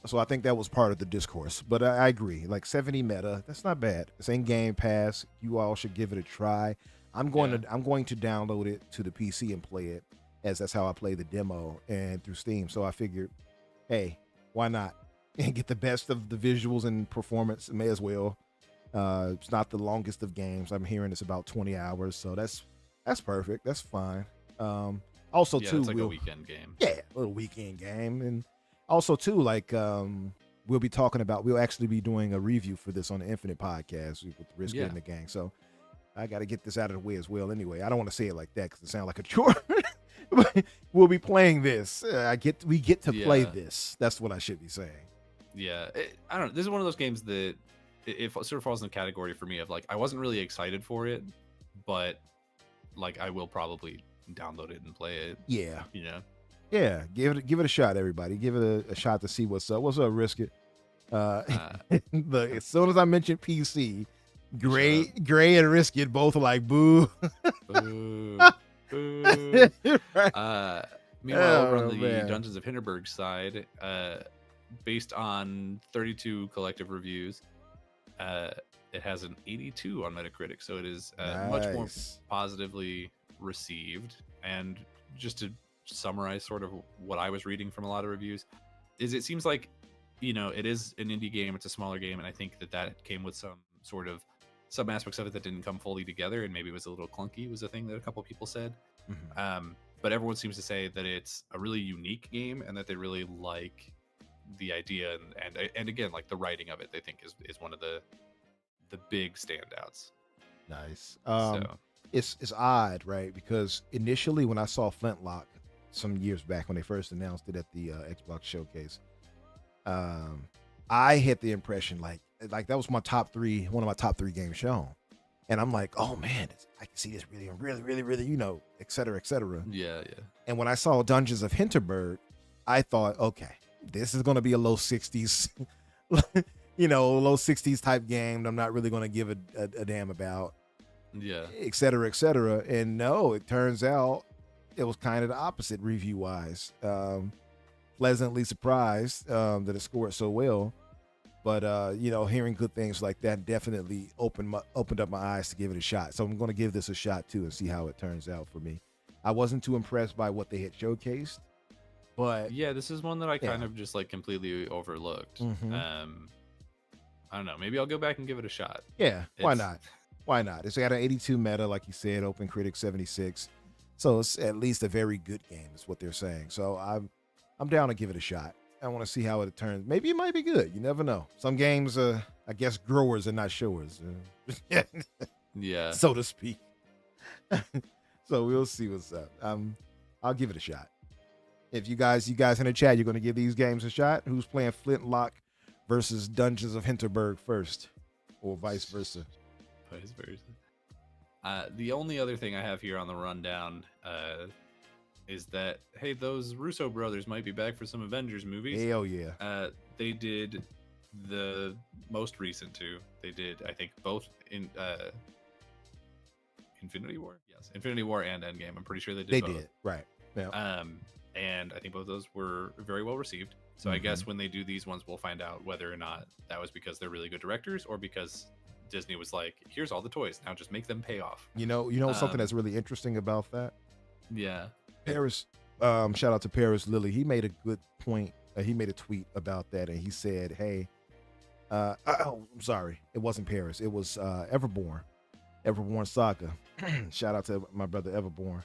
So I think that was part of the discourse. But I agree, like 70 meta, that's not bad. It's in Game Pass. You all should give it a try. I'm going to download it to the PC and play it, as that's how I play the demo and through Steam. So I figured, hey, why not? And get the best of the visuals and performance. May as well. It's not the longest of games. I'm hearing it's about 20 hours, so that's perfect. That's fine. Also, too, it's like a weekend game. Yeah, a little weekend game. And also, too, like we'll actually be doing a review for this on the Infinite podcast with Risk in the gang. So I got to get this out of the way as well. Anyway, I don't want to say it like that because it sounds like a chore. We'll be playing this. We get to play this. That's what I should be saying. Yeah, I don't know. This is one of those games that it sort of falls in the category for me of like, I wasn't really excited for it, but like I will probably download it and play it. Yeah. You know. Yeah, give it a shot, everybody. Give it a shot to see what's up. What's up, Risk It? Look, as soon as I mentioned PC, Gray and Risk It both are like boo. Boo. Boo. Right. Meanwhile, over on the Dungeons of Hinterberg side, based on 32 collective reviews, it has an 82 on Metacritic, so it is much more positively received. And just to summarize sort of what I was reading from a lot of reviews, is it seems like, you know, it is an indie game, it's a smaller game, and I think that came with some aspects of it that didn't come fully together, and maybe it was a little clunky, was a thing that a couple people said. But everyone seems to say that it's a really unique game and that they really like the idea, and again, like the writing of it, they think is one of the big standouts. Nice. It's odd, right? Because initially when I saw Flintlock some years back when they first announced it at the Xbox showcase, I had the impression like that was one of my top three games shown, and I'm like, oh man, I can see this really, you know, et cetera, et cetera. Yeah. And when I saw Dungeons of Hinterberg, I thought, okay, this is going to be a low 60s, you know, low 60s type game that I'm not really going to give a damn about. Yeah. Et cetera, et cetera. And no, it turns out it was kind of the opposite review wise. Pleasantly surprised that it scored so well. But, you know, hearing good things like that definitely opened up my eyes to give it a shot. So I'm going to give this a shot too and see how it turns out for me. I wasn't too impressed by what they had showcased. But yeah, this is one that I kind of just like completely overlooked. I don't know. Maybe I'll go back and give it a shot. Yeah, why not? Why not? It's got an 82 meta, like you said, Open Critic 76. So it's at least a very good game, is what they're saying. So I'm down to give it a shot. I want to see how it turns. Maybe it might be good. You never know. Some games, I guess, growers and not showers. Yeah. So to speak. So we'll see what's up. I'll give it a shot. If you guys in the chat, you're going to give these games a shot. Who's playing Flintlock versus Dungeons of Hinterberg first, or vice versa? Vice versa. The only other thing I have here on the rundown is that, hey, those Russo brothers might be back for some Avengers movies. Hell yeah. They did the most recent two. They did, I think, both in Infinity War. Yes, Infinity War and Endgame. I'm pretty sure they did. They did, right? Yeah. And I think both of those were very well received. So I guess when they do these ones, we'll find out whether or not that was because they're really good directors or because Disney was like, here's all the toys, now just make them pay off. You know something that's really interesting about that? Yeah. Paris, shout out to Paris Lilly. He made a good point. He made a tweet about that, and he said, hey, I'm sorry, it wasn't Paris. It was Everborn Saga. Shout out to my brother Everborn.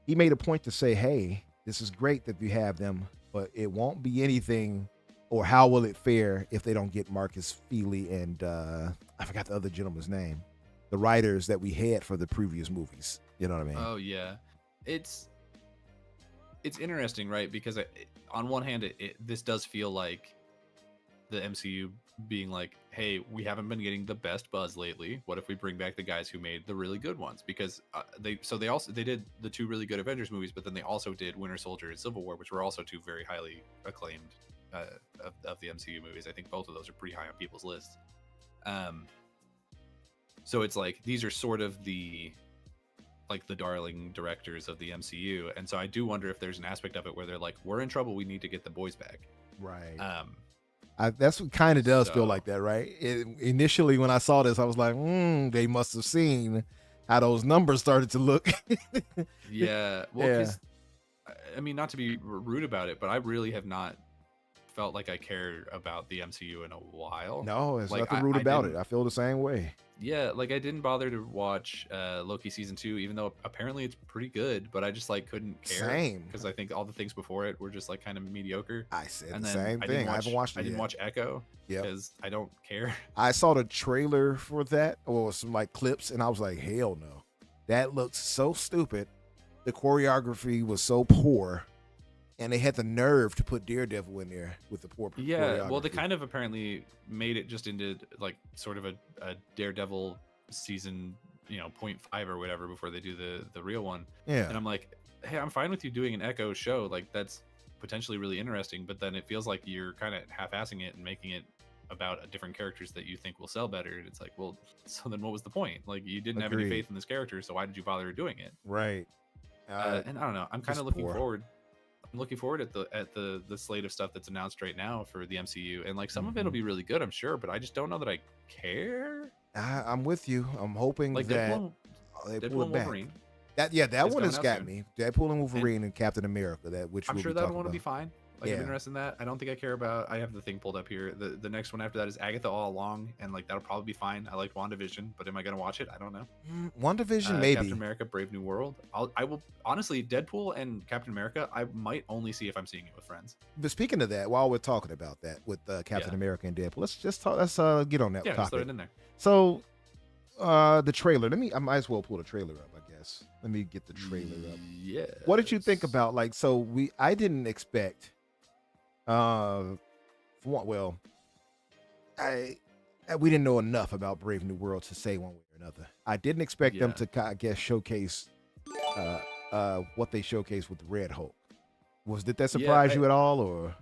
He made a point to say, hey, this is great that you have them, but it won't be anything, or how will it fare if they don't get Marcus Feely and I forgot the other gentleman's name, the writers that we had for the previous movies. You know what I mean? Oh yeah, it's interesting, right? Because on one hand, this does feel like the MCU being like, hey, we haven't been getting the best buzz lately. What if we bring back the guys who made the really good ones? Because they did the two really good Avengers movies, but then they also did Winter Soldier and Civil War, which were also two very highly acclaimed of the MCU movies. I think both of those are pretty high on people's lists. So it's like these are sort of the darling directors of the MCU, and so I do wonder if there's an aspect of it where they're like, we're in trouble, we need to get the boys back. Right. That's what kind of does feel like that, right? Initially, when I saw this, I was like, they must have seen how those numbers started to look. Yeah. Well, 'cause, I mean, not to be rude about it, but I really have not felt like I cared about the MCU in a while. No, there's nothing rude about it. I feel the same way. Yeah, like I didn't bother to watch Loki season 2, even though apparently it's pretty good, but I just like couldn't care. Same. Because I think all the things before it were just like kind of mediocre. I said the same thing. I haven't watched it yet. I didn't watch Echo because I don't care. I saw the trailer for that, or some like clips, and I was like, hell no. That looks so stupid. The choreography was so poor. And they had the nerve to put Daredevil in there with the poor choreography. Yeah, well, they kind of apparently made it just into like sort of a Daredevil season 0.5 or whatever before they do the real one. Yeah. And I'm like, hey, I'm fine with you doing an Echo show. Like, that's potentially really interesting, but then it feels like you're kind of half-assing it and making it about different characters that you think will sell better. And it's like, well, so then what was the point? Like, you didn't have any faith in this character, so why did you bother doing it? Right. And I don't know. I'm kind of looking forward. I'm looking forward at the slate of stuff that's announced right now for the MCU, and like some of it'll be really good, I'm sure, but I just don't know that I care. I'm with you. I'm hoping like that they pull it back. Wolverine. That one has got me. Deadpool and Wolverine and Captain America. I'm sure that one will be fine. Like, I'm interested in that. I don't think I care about. I have the thing pulled up here. The next one after that is Agatha All Along, and like that'll probably be fine. I liked WandaVision, but am I gonna watch it? I don't know. WandaVision, maybe. Captain America: Brave New World. I will honestly. Deadpool and Captain America, I might only see if I'm seeing it with friends. But speaking of that, while we're talking about that with Captain America and Deadpool, let's just talk. Let's get on that topic. Let's throw it in there. So, the trailer. I might as well pull the trailer up. I guess. Let me get the trailer up. Yeah. What did you think about I didn't expect. We didn't know enough about Brave New World to say one way or another. I didn't expect them to, I guess, showcase what they showcased with the Red Hulk. Did that surprise you at all, or?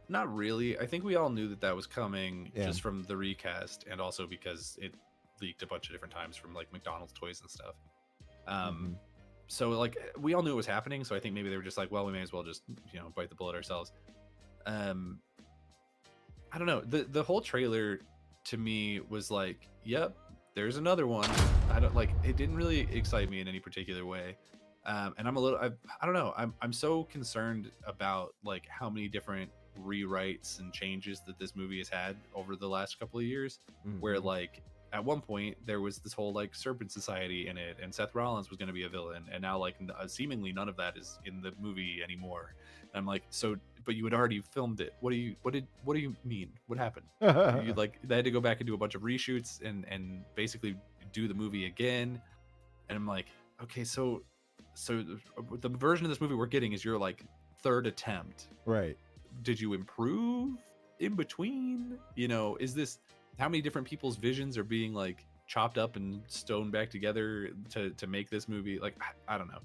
Not really. I think we all knew that was coming just from the recast, and also because it leaked a bunch of different times from like McDonald's toys and stuff. So like we all knew it was happening. So I think maybe they were just like, well, we may as well just bite the bullet ourselves. I don't know. The whole trailer to me was like, yep, there's another one. It didn't really excite me in any particular way. And I'm a little, I don't know. I'm so concerned about like how many different rewrites and changes that this movie has had over the last couple of years, where like at one point there was this whole like Serpent Society in it, and Seth Rollins was going to be a villain, and now like seemingly none of that is in the movie anymore. And I'm like, so, but you had already filmed it. What do you mean? What happened? They had to go back and do a bunch of reshoots and basically do the movie again. And I'm like, okay, so the version of this movie we're getting is your like third attempt, right? Did you improve in between? Is this how many different people's visions are being like chopped up and stoned back together to make this movie? Like, I don't know.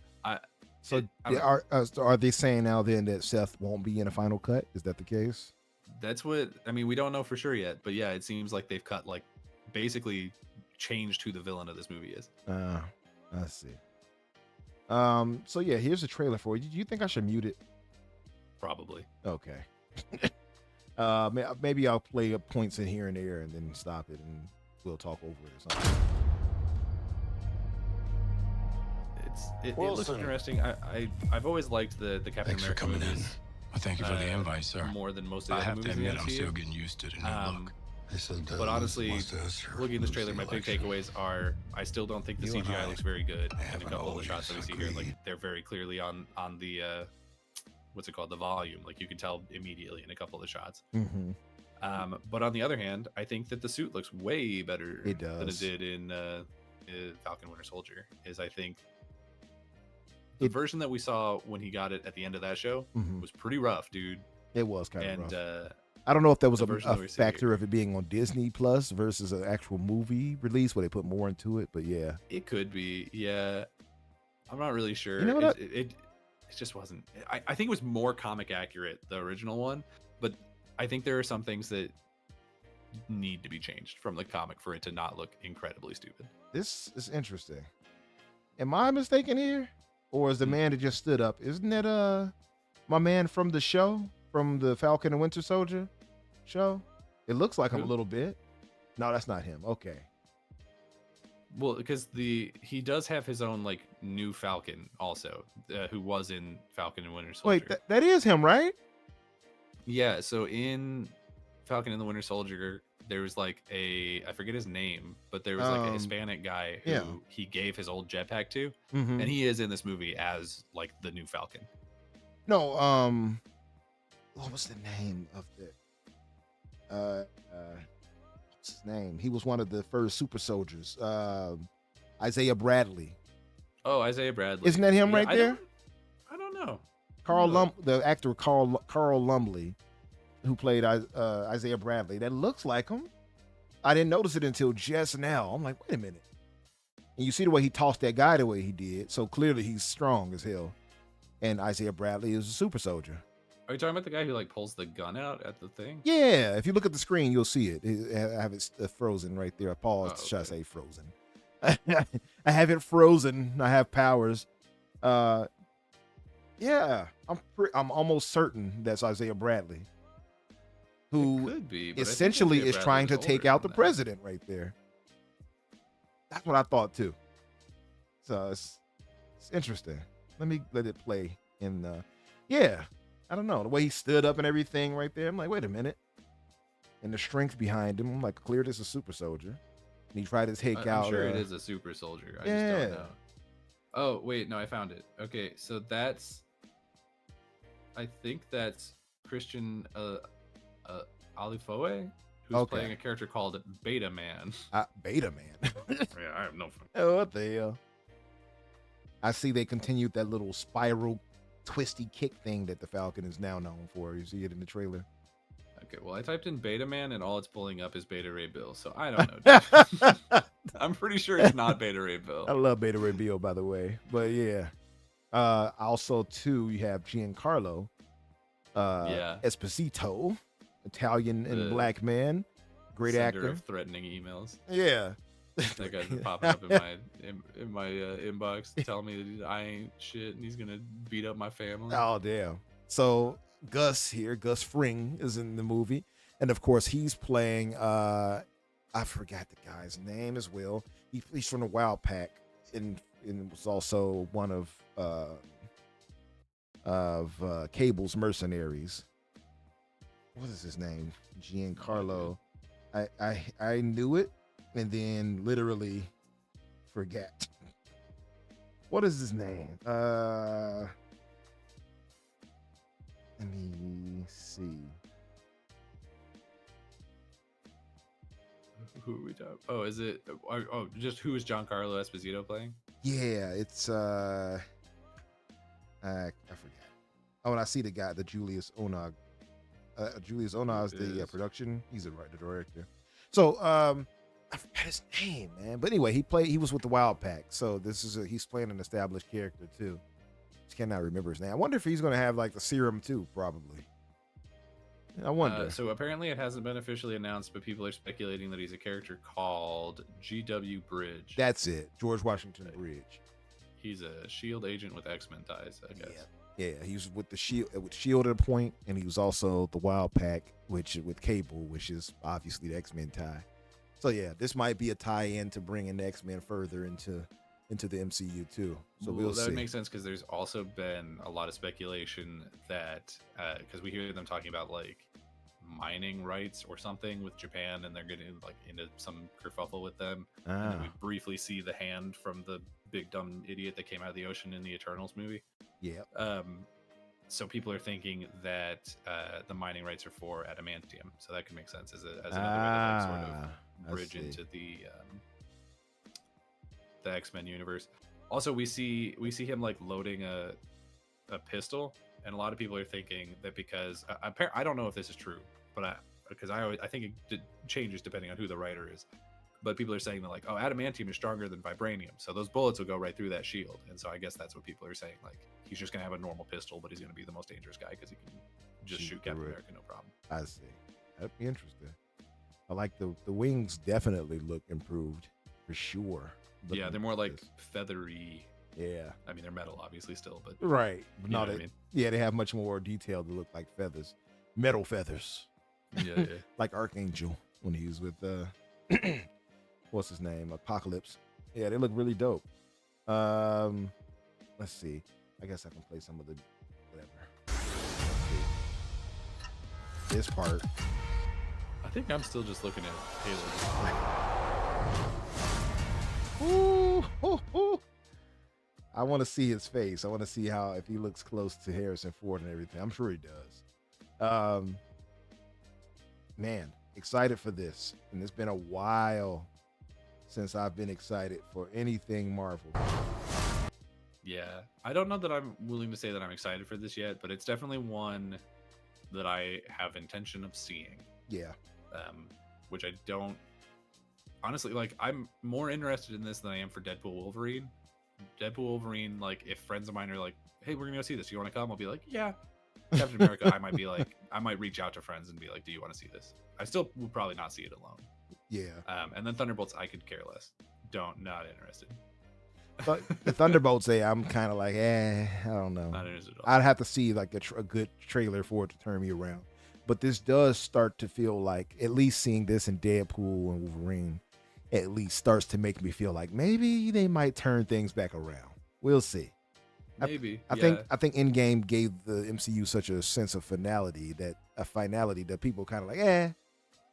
Are they saying now then that Seth won't be in a final cut? Is that the case? That's what I mean. We don't know for sure yet, but yeah, it seems like they've cut like basically changed who the villain of this movie is. I see. So yeah, here's the trailer for you. Do you think I should mute it? Probably. Okay. Maybe I'll play points in here and there and then stop it and we'll talk over it or something. It looks interesting. I've always liked the Captain Thanks America for coming movies, in. Well, thank you for the invite, sir. More than most of the I other have movies to in the admit, I'm MCU. still getting used to the new look. But honestly, looking at this trailer, my big takeaways are I still don't think the CGI looks very good. And a couple of the shots that we see here, like they're very clearly on the what's it called, the volume. Like you can tell immediately in a couple of the shots. But on the other hand, I think that the suit looks way better than it did in Falcon Winter Soldier. I think the version that we saw when he got it at the end of that show was pretty rough, dude. It was kind of rough. I don't know if that was a factor of it being on Disney Plus versus an actual movie release where they put more into it, but yeah. It could be, yeah. I'm not really sure. You know what it just wasn't. I think it was more comic accurate, the original one, but I think there are some things that need to be changed from the comic for it to not look incredibly stupid. This is interesting. Am I mistaken here? Or is the man that just stood up, isn't that my man from the show? From the Falcon and Winter Soldier show? It looks like him a little bit. No, that's not him. Okay. Well, because he does have his own like new Falcon also, who was in Falcon and Winter Soldier. Wait, that is him, right? Yeah. So in Falcon and the Winter Soldier, there was like I forget his name, but there was like a Hispanic guy who he gave his old jetpack to, and he is in this movie as like the new Falcon. No, what was the name of the what's his name? He was one of the first super soldiers. Isaiah Bradley. Oh, Isaiah Bradley. Isn't that him right there? I don't know. The actor Carl Lumbly, who played Isaiah Bradley. That looks like him. I didn't notice it until just now. I'm like, wait a minute. And you see the way he tossed that guy the way he did. So clearly he's strong as hell. And Isaiah Bradley is a super soldier. Are you talking about the guy who like pulls the gun out at the thing? Yeah, if you look at the screen, you'll see it. I have it frozen right there. I paused. Oh, Should I say frozen? I have it frozen. I have powers. Yeah, I'm almost certain that's Isaiah Bradley, who could be, essentially is trying to take out the president right there. That's what I thought too. So it's interesting. Let me let it play in the. Yeah, I don't know the way he stood up and everything right there. I'm like, wait a minute. And the strength behind him, I'm like, clear this is a super soldier. And he tried to take out. I'm sure it is a super soldier. I just don't know. Oh wait, no, I found it. Okay, so that's. I think that's Christian Alifoe, who's playing a character called Beta Man. Beta Man. Yeah, I have no fun. Oh, what the hell? I see they continued that little spiral, twisty kick thing that the Falcon is now known for. You see it in the trailer. Okay, well, I typed in Beta Man, and all it's pulling up is Beta Ray Bill, so I don't know. I'm pretty sure it's not Beta Ray Bill. I love Beta Ray Bill, by the way. But yeah. Also, too, you have Giancarlo Esposito, Italian and black man. Great actor. Of threatening emails. Yeah. That guy's been popping up in my inbox telling me that I ain't shit and he's gonna beat up my family. Oh damn. So Gus Fring is in the movie, and of course he's playing I forgot the guy's name as well. He's from the Wild Pack and was also one of Cable's mercenaries. What is his name? Giancarlo. I knew it and then literally forget. What is his name? Let me see. Who are we talking? Oh, is it? Oh, just who is Giancarlo Esposito playing? Yeah, it's I forget. Oh, and I see the guy, the Julius Onog. Julius Onog is the production. He's the director. So I forgot his name, man. But anyway, he was with the Wild Pack. So he's playing an established character too. Just cannot remember his name. I wonder if he's gonna have like the serum too, probably. I wonder. So apparently it hasn't been officially announced, but people are speculating that he's a character called GW Bridge. That's it, George Washington Bridge. He's a SHIELD agent with X-Men ties, I guess. Yeah, he was with the SHIELD at a point, and he was also the Wild Pack, with Cable, which is obviously the X-Men tie. So yeah, this might be a tie-in to bringing the X-Men further into the MCU too. So we'll see. That makes sense because there's also been a lot of speculation that because we hear them talking about like mining rights or something with Japan, and they're getting like into some kerfuffle with them. And then we briefly see the hand from the big dumb idiot that came out of the ocean in the Eternals movie. Yeah. So people are thinking that the mining rights are for adamantium, so that could make sense as another way to sort of bridge into the X-Men universe. Also, we see him like loading a pistol, and a lot of people are thinking that because I don't know if this is true, but I think it changes depending on who the writer is. But people are saying that like, oh, adamantium is stronger than vibranium, so those bullets will go right through that shield. And so I guess that's what people are saying. Like, he's just gonna have a normal pistol, but he's gonna be the most dangerous guy because he can just shoot Captain America, no problem. I see. That'd be interesting. I like the wings. Definitely look improved for sure. Yeah, they're more like feathery. Yeah. I mean, they're metal, obviously, still, but right. But no, I mean? Yeah, they have much more detail to look like feathers, metal feathers. Yeah. Like Archangel when he was with what's his name? Apocalypse. Yeah, they look really dope. Let's see. I guess I can play some of the whatever. This part. I think I'm still just looking at Halo. Ooh. I want to see his face. I want to see if he looks close to Harrison Ford and everything. I'm sure he does. Man, excited for this. And it's been a while since I've been excited for anything Marvel. Yeah, I don't know that I'm willing to say that I'm excited for this yet, but it's definitely one that I have intention of seeing. Yeah. Which honestly, like, I'm more interested in this than I am for Deadpool Wolverine. Deadpool Wolverine, like, if friends of mine are like, hey, we're gonna go see this, you want to come? I'll be like, yeah. Captain America, I might be like, I might reach out to friends and be like, do you want to see this? I still would probably not see it alone. Yeah. And then Thunderbolts, I could care less. Not interested. But the Thunderbolts, I'm kind of like, I don't know. Not interested at all. I'd have to see like a good trailer for it to turn me around. But this does start to feel like, at least seeing this in Deadpool and Wolverine, at least starts to make me feel like maybe they might turn things back around. We'll see. Maybe. I think Endgame gave the MCU such a sense of finality that people kind of like, Yeah.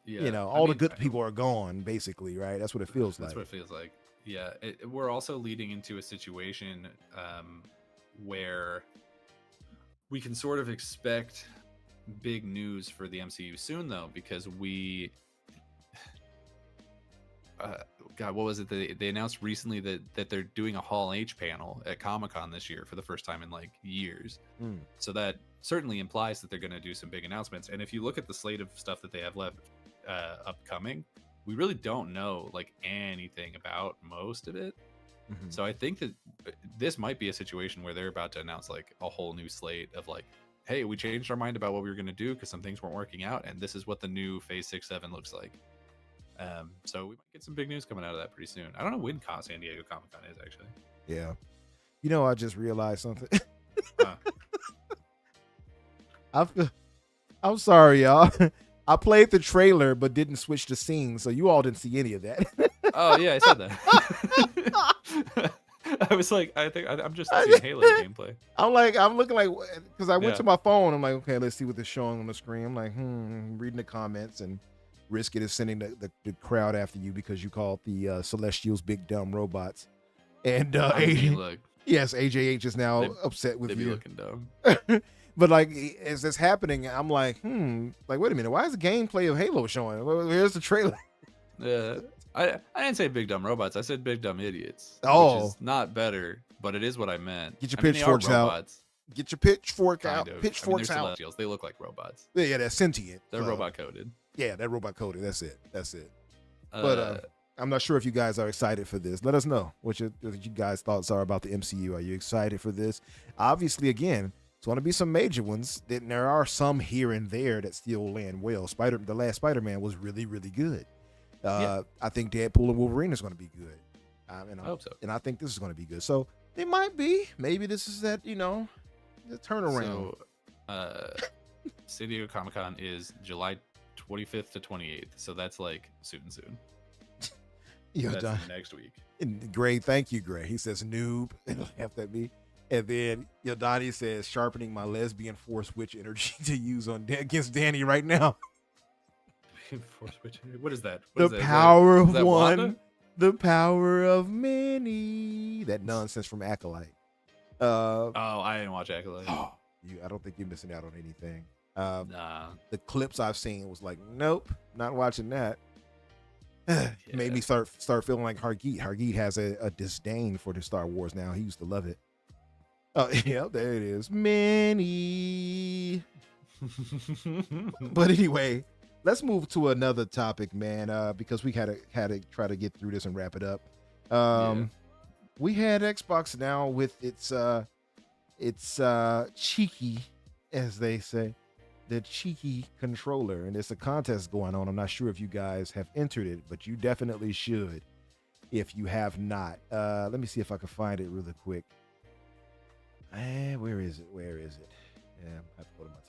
You know, all the good people are gone, basically, right? That's what it feels like. That's what it feels like. Yeah. We're also leading into a situation where we can sort of expect big news for the MCU soon, though, because we God, what was it? They announced recently that they're doing a Hall H panel at Comic-Con this year for the first time in like years. So that certainly implies that they're going to do some big announcements. And if you look at the slate of stuff that they have left upcoming, we really don't know like anything about most of it. So I think that this might be a situation where they're about to announce like a whole new slate of like, hey, we changed our mind about what we were going to do because some things weren't working out, and this is what the new Phase 6-7 looks like. So we might get some big news coming out of that pretty soon. I don't know when San Diego Comic-Con is actually. Yeah. You know, I just realized something. I'm sorry, y'all. I played the trailer but didn't switch the scene, so you all didn't see any of that. Oh yeah, I said that. I was like, I'm just seeing Halo gameplay. I'm looking like, because I went to my phone. I'm like, okay, let's see what they're showing on the screen. I'm like, reading the comments, and Risk It is sending the crowd after you because you called the Celestials big dumb robots. And yes, AJH is now upset with you. They be looking dumb. But like, as this happening, I'm like, like, wait a minute, why is the gameplay of Halo showing? Where's the trailer? Yeah, I didn't say big dumb robots. I said big dumb idiots. Oh, which is not better, but it is what I meant. Get your pitchforks out. Get your pitchfork out. Pitchforks they're out. Celestials. They look like robots. Yeah, they're sentient. They're robot coded. Yeah, they're robot coded. That's it. But I'm not sure if you guys are excited for this. Let us know what you guys' thoughts are about the MCU. Are you excited for this? Obviously, again, it's going to be some major ones. Then there are some here and there that still land well. The last Spider-Man was really, really good. I think Deadpool and Wolverine is going to be good. And I hope so. And I think this is going to be good. So they might be. Maybe this is that, the turnaround. So, San Diego Comic-Con is July 25th to 28th. So that's like soon. That's next week. And Gray, thank you, Gray. He says noob. It'll have to be. And then Yodani says sharpening my lesbian force witch energy to use against Danny right now. Force witch energy? What is that? The power of one, Wanda? The power of many. That nonsense from Acolyte. I didn't watch Acolyte. I don't think you're missing out on anything. Nah. The clips I've seen was like, nope, not watching that. Made me start feeling like Hargeet. Hargeet has a disdain for the Star Wars now. He used to love it. Oh, yeah, there it is. Many. But anyway, let's move to another topic, man, because we had to try to get through this and wrap it up. We had Xbox now with its cheeky, as they say, the cheeky controller, and there's a contest going on. I'm not sure if you guys have entered it, but you definitely should if you have not. Let me see if I can find it really quick. Where is it? Yeah, I have to go to my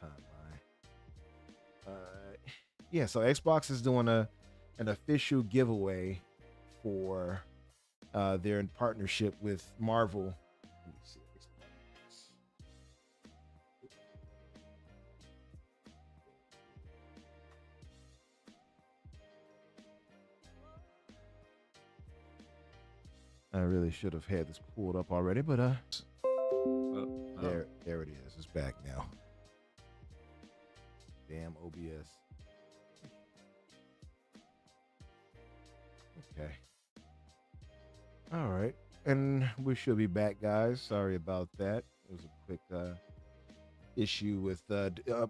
timeline. So Xbox is doing an official giveaway for their in partnership with Marvel. Let me see. I really should have had this pulled up already, but there it is. It's back now. Damn OBS. Okay. All right. And we should be back, guys. Sorry about that. It was a quick issue with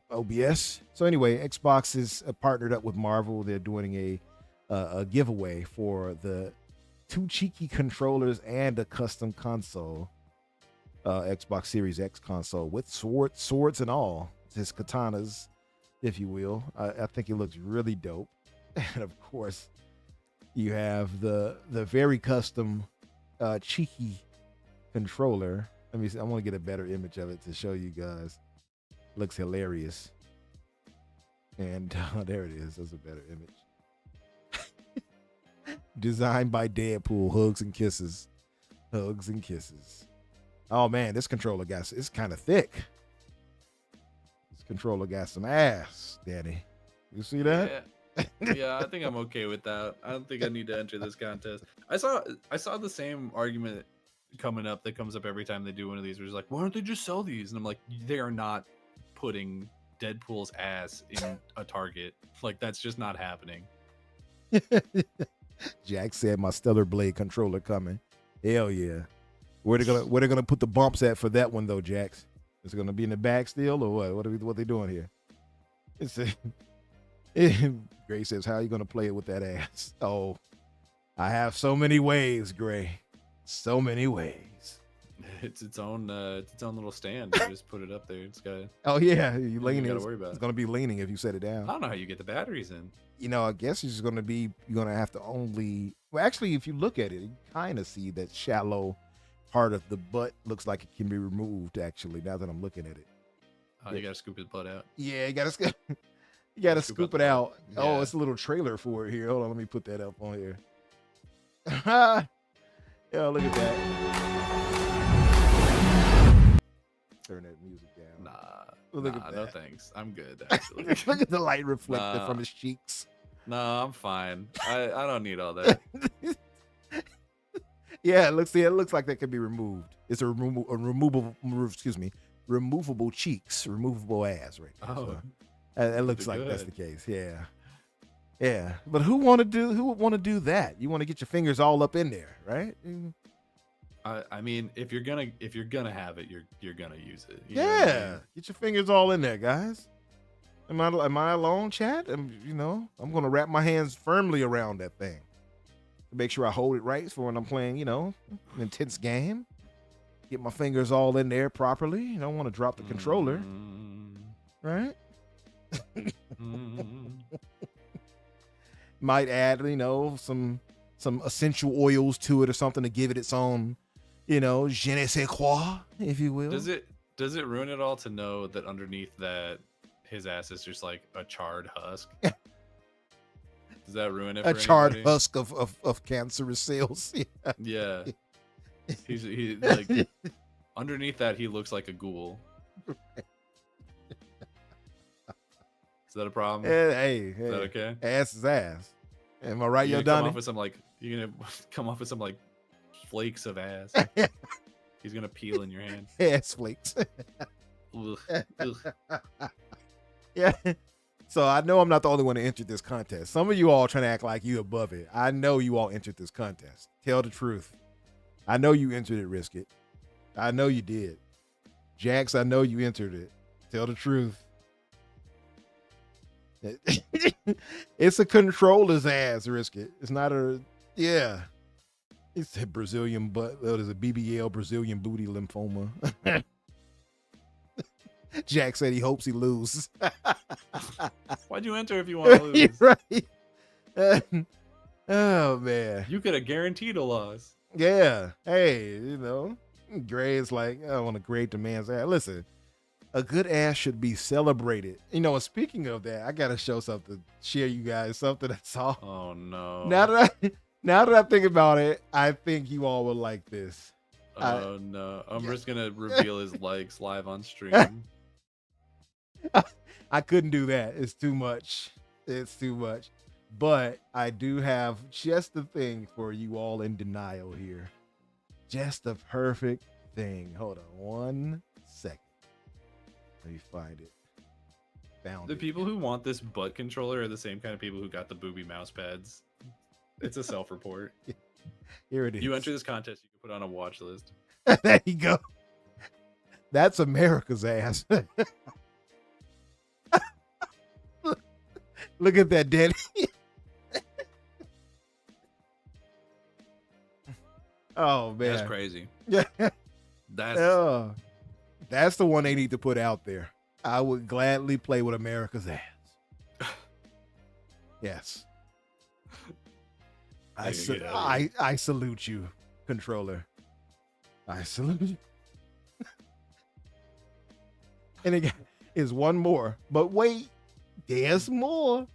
OBS. So anyway, Xbox is partnered up with Marvel. They're doing a giveaway for the 2 cheeky controllers and a custom console, Xbox Series X console with swords and all, his katanas, if you will. I think it looks really dope. And of course, you have the very custom cheeky controller. Let me see. I want to get a better image of it to show you guys. Looks hilarious. And there it is. That's a better image. Designed by Deadpool. Hugs and kisses. Hugs and kisses. Oh man, this controller it's kind of thick. This controller got some ass, Danny. You see that? Yeah, I think I'm okay with that. I don't think I need to enter this contest. I saw the same argument coming up that comes up every time they do one of these, where it's like, why don't they just sell these? And I'm like, they are not putting Deadpool's ass in a Target. Like, that's just not happening. Jack said my Stellar Blade controller coming. Hell yeah. Where they gonna put the bumps at for that one though, Jax? Is it gonna be in the bag still or what? What they doing here? Gray says, how are you gonna play it with that ass? Oh, I have so many ways, Gray. So many ways. It's its own little stand. You just put it up there. It's got. Oh yeah, you leaning. Gotta worry about it's gonna be leaning if you set it down. I don't know how you get the batteries in. You know, I guess you're gonna have to only. Well, actually, if you look at it, you kind of see that shallow part of the butt looks like it can be removed. Actually, now that I'm looking at it. Oh, you gotta scoop his butt out. Yeah, you gotta scoop it out. Yeah. Oh, it's a little trailer for it here. Hold on, let me put that up on here. Yeah, look at that. Turn that music down. Look at that. No thanks. I'm good, actually. Look at the light reflected from his cheeks. No, I'm fine. I don't need all that. Yeah, it looks like that could be removed. It's a removable cheeks, removable ass right there. Oh. So, it looks like that's the case. Yeah. But who would want to do that? You want to get your fingers all up in there, right? I mean, if you're gonna have it, you're gonna use it. You know what I mean? Get your fingers all in there, guys. Am I alone, chat? I'm gonna wrap my hands firmly around that thing to make sure I hold it right for when I'm playing, an intense game. Get my fingers all in there properly. You don't want to drop the controller, right? Might add, some essential oils to it or something to give it its own, je ne sais quoi, if you will. Does it ruin it all to know that underneath that his ass is just like a charred husk? Does that ruin it? A charred husk of cancerous cells. Yeah. He like underneath that he looks like a ghoul. Is that a problem? Hey. Is that okay? Ass is ass. Am I right, yo, Donnie? You're gonna come off with some like flakes of ass. He's gonna peel in your hand. Ass flakes. Ugh. Yeah. So I know I'm not the only one to enter this contest. Some of you all trying to act like you above it. I know you all entered this contest. Tell the truth. I know you entered it, Risk It. I know you did. Jax, I know you entered it. Tell the truth. It's a controller's ass, Risk It. It's not yeah. It's a Brazilian butt. There's a BBL, Brazilian booty lymphoma. Jack said he hopes he loses. Why'd you enter if you want to lose? Right. Oh man. You could have guaranteed a loss. Yeah. Hey, Gray is like, I want to grade the man's ass. Listen, a good ass should be celebrated. And speaking of that, I gotta share you guys something I saw. Oh no. Now that I think about it, I think you all will like this. Oh no. I'm just gonna reveal his likes live on stream. I couldn't do that. It's too much. But I do have just the thing for you all in denial here. Just the perfect thing. Hold on 1 second. Let me find it. Found it. People who want this butt controller are the same kind of people who got the booby mouse pads. It's a self-report. Here it is. You enter this contest, you can put on a watch list. There you go. That's America's ass. Look at that, Danny. Oh man, that's crazy. Yeah, That's that's the one they need to put out there. I would gladly play with America's ass. Yes. I salute you, controller. I salute you. And again, is one more. But wait, there's more.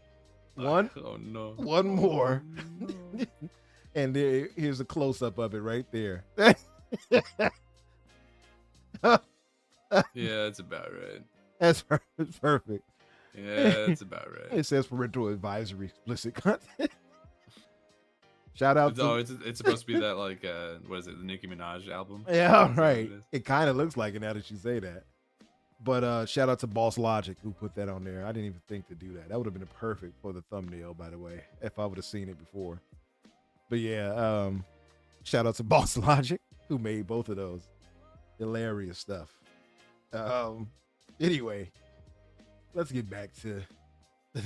One more. No. And here's a close-up of it right there. Yeah, it's about right. That's perfect. Yeah, it's about right. It says parental advisory, explicit content. Shout out to... it's supposed to be that, like, what is it, the Nicki Minaj album? Yeah, right. It kind of looks like it now that you say that. But shout out to Boss Logic who put that on there. I didn't even think to do that. That would have been perfect for the thumbnail, by the way, if I would have seen it before. But yeah, shout out to Boss Logic who made both of those. Hilarious stuff. Anyway, let's get back to the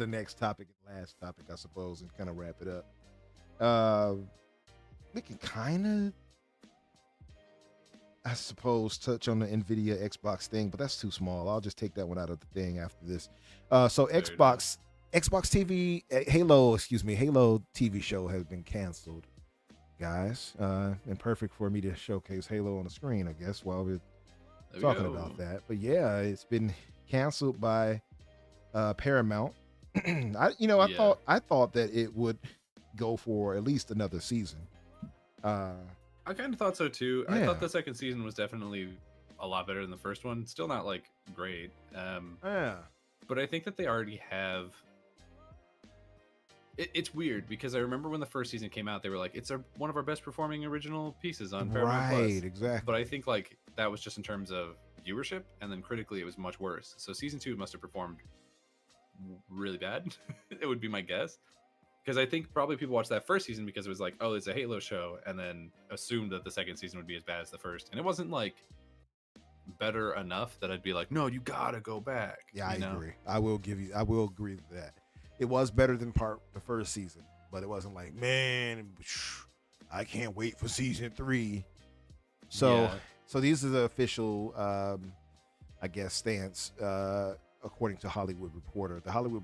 next topic and last topic, I suppose, and kind of wrap it up. We can kind of, I suppose, touch on the Nvidia Xbox thing, but that's too small. I'll just take that one out of the thing after this. So Xbox TV, Halo TV show has been canceled, guys. And perfect for me to showcase Halo on the screen, I guess, while we're talking about that. But yeah, it's been canceled by Paramount. I thought that it would go for at least another season. I kind of thought so too. Yeah. I thought the second season was definitely a lot better than the first one. Still not like great. But I think that they already have. It's weird because I remember when the first season came out, they were like, "It's one of our best performing original pieces on Paramount Plus." Right, exactly. But I think like that was just in terms of viewership, and then critically, it was much worse. So season 2 must have performed really bad. It would be my guess. Because I think probably people watched that first season because it was like, oh, it's a Halo show, and then assumed that the second season would be as bad as the first. And it wasn't like better enough that I'd be like, no, you gotta go back. Yeah, I agree. I will agree with that. It was better than the first season, but it wasn't like, man, I can't wait for season 3. So these are the official, I guess, stance, according to Hollywood Reporter. The Hollywood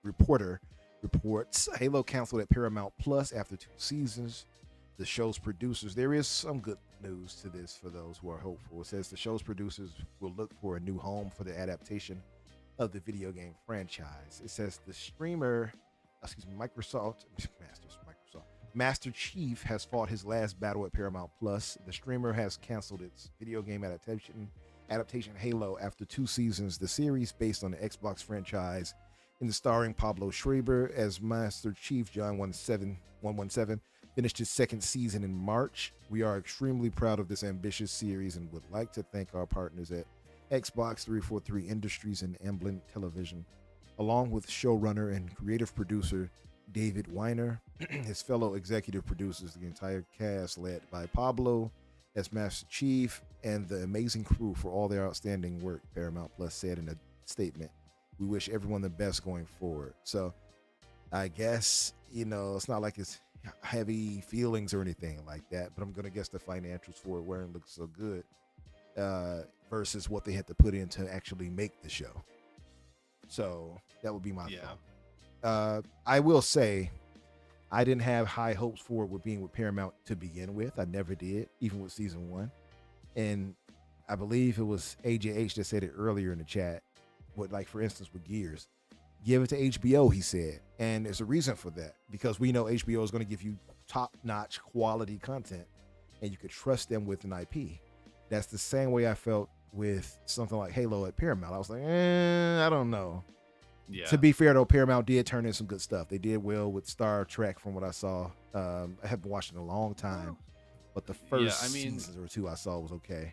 Reporter reports Halo canceled at Paramount Plus after 2 seasons. The show's producers, there is some good news to this for those who are hopeful. It says the show's producers will look for a new home for the adaptation of the video game franchise. It says the streamer, Master Chief has fought his last battle at Paramount Plus. The streamer has canceled its video game adaptation Halo after 2 seasons. The series, based on the Xbox franchise, and starring Pablo Schreiber as Master Chief, John 117, finished its 2nd season in March. We are extremely proud of this ambitious series and would like to thank our partners at Xbox 343 Industries and Amblin Television, along with showrunner and creative producer David Weiner, his fellow executive producers, the entire cast led by Pablo as Master Chief, and the amazing crew for all their outstanding work, Paramount Plus said in a statement. We wish everyone the best going forward. So I guess, it's not like it's heavy feelings or anything like that, but I'm going to guess the financials for it weren't look so good versus what they had to put in to actually make the show. So that would be my thought. I will say I didn't have high hopes for it with being with Paramount to begin with. I never did, even with season 1. And I believe it was AJH that said it earlier in the chat. For instance, with Gears, give it to HBO, he said. And there's a reason for that, because we know HBO is going to give you top-notch quality content, and you could trust them with an IP. That's the same way I felt with something like Halo at Paramount. I was like, I don't know. Yeah. To be fair, though, Paramount did turn in some good stuff. They did well with Star Trek from what I saw. I haven't watched it in a long time, but the first seasons or 2 I saw was okay.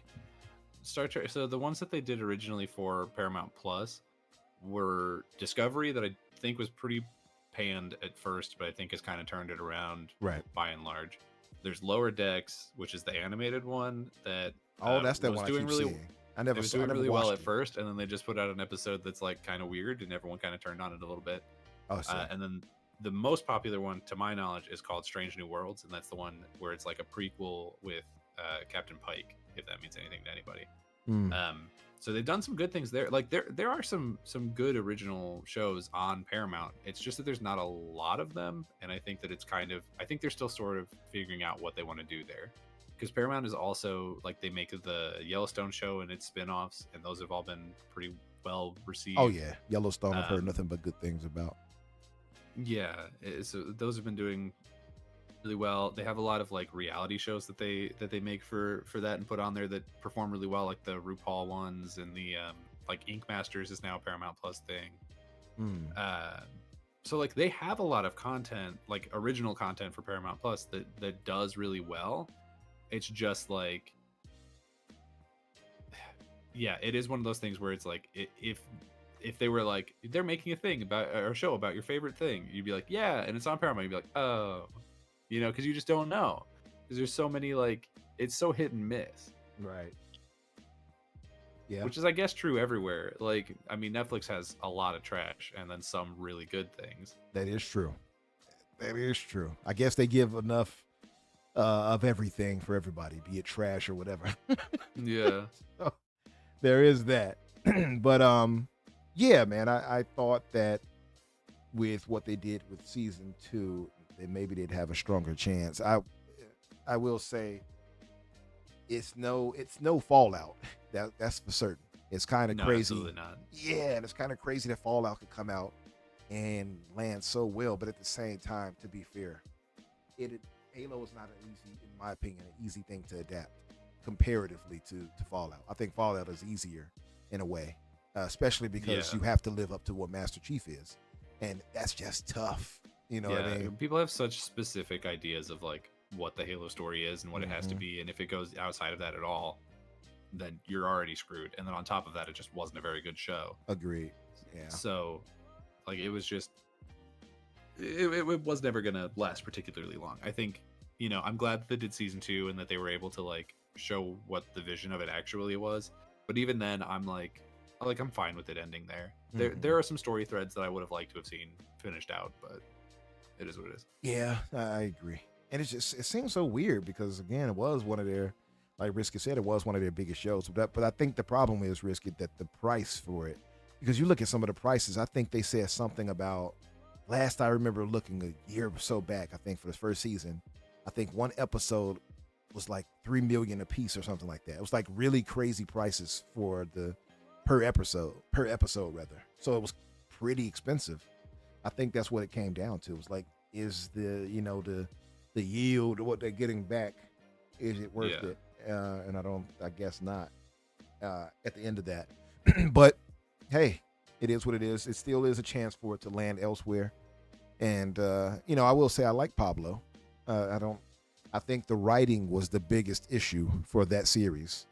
Star Trek. So the ones that they did originally for Paramount Plus were Discovery, that I think was pretty panned at first, but I think has kind of turned it around, right, by and large. There's Lower Decks, which is the animated one that that's that one I keep seeing. It was doing really well at first, and then they just put out an episode that's like kind of weird, and everyone kind of turned on it a little bit. And then the most popular one, to my knowledge, is called Strange New Worlds, and that's the one where it's like a prequel with Captain Pike, if that means anything to anybody. So they've done some good things there. Like there are some good original shows on Paramount. It's just that there's not a lot of them, and I think that I think they're still sort of figuring out what they want to do there. Because Paramount is also like, they make the Yellowstone show and its spin-offs, and those have all been pretty well received. Oh yeah, Yellowstone I've heard nothing but good things about. Yeah, so those have been doing really well. They have a lot of like reality shows that they make for that and put on there that perform really well, like the RuPaul ones, and the like Ink Masters is now a Paramount Plus thing. So like they have a lot of content, like original content for Paramount Plus that does really well. It's just like, yeah, it is one of those things where it's like, if they were like, they're making a thing about, or a show about your favorite thing, you'd be like, yeah, and it's on Paramount, you'd be like, oh, you know, because you just don't know, because there's so many, like, it's so hit and miss, right? Yeah, which is, I guess, true everywhere. Like, I mean, Netflix has a lot of trash and then some really good things. That is true. I guess they give enough of everything for everybody, be it trash or whatever. Yeah. So, there is that. But yeah, man, I thought that with what they did with season 2, that maybe they'd have a stronger chance. I will say it's no Fallout. That's for certain. It's kind of crazy. Absolutely not. Yeah, and it's kind of crazy that Fallout could come out and land so well, but at the same time, to be fair, Halo is not an easy, in my opinion, an easy thing to adapt comparatively to Fallout. I think Fallout is easier in a way, especially because you have to live up to what Master Chief is, and that's just tough. You know what I mean? People have such specific ideas of like what the Halo story is and what it has to be, and if it goes outside of that at all, then you're already screwed. And then on top of that, it just wasn't a very good show. Agreed. Yeah. So, like, it was just, it was never gonna last particularly long. I think, you know, I'm glad that they did season 2 and that they were able to like show what the vision of it actually was. But even then, I'm fine with it ending there. There are some story threads that I would have liked to have seen finished out, but it is what it is. Yeah, I agree. And it seems so weird because, again, it was one of their, like Risky said, it was one of their biggest shows. But I think the problem is, Risky, that the price for it, because you look at some of the prices, I think they said something about, last I remember looking a year or so back, I think for the first season, I think one episode was like $3 million a piece or something like that. It was like really crazy prices for the per episode rather. So it was pretty expensive. I think that's what it came down to. It was like, is the yield, what they're getting back, is it worth it? And I guess not at the end of that. But hey, it is what it is. It still is a chance for it to land elsewhere. And I will say I like Pablo. I think the writing was the biggest issue for that series.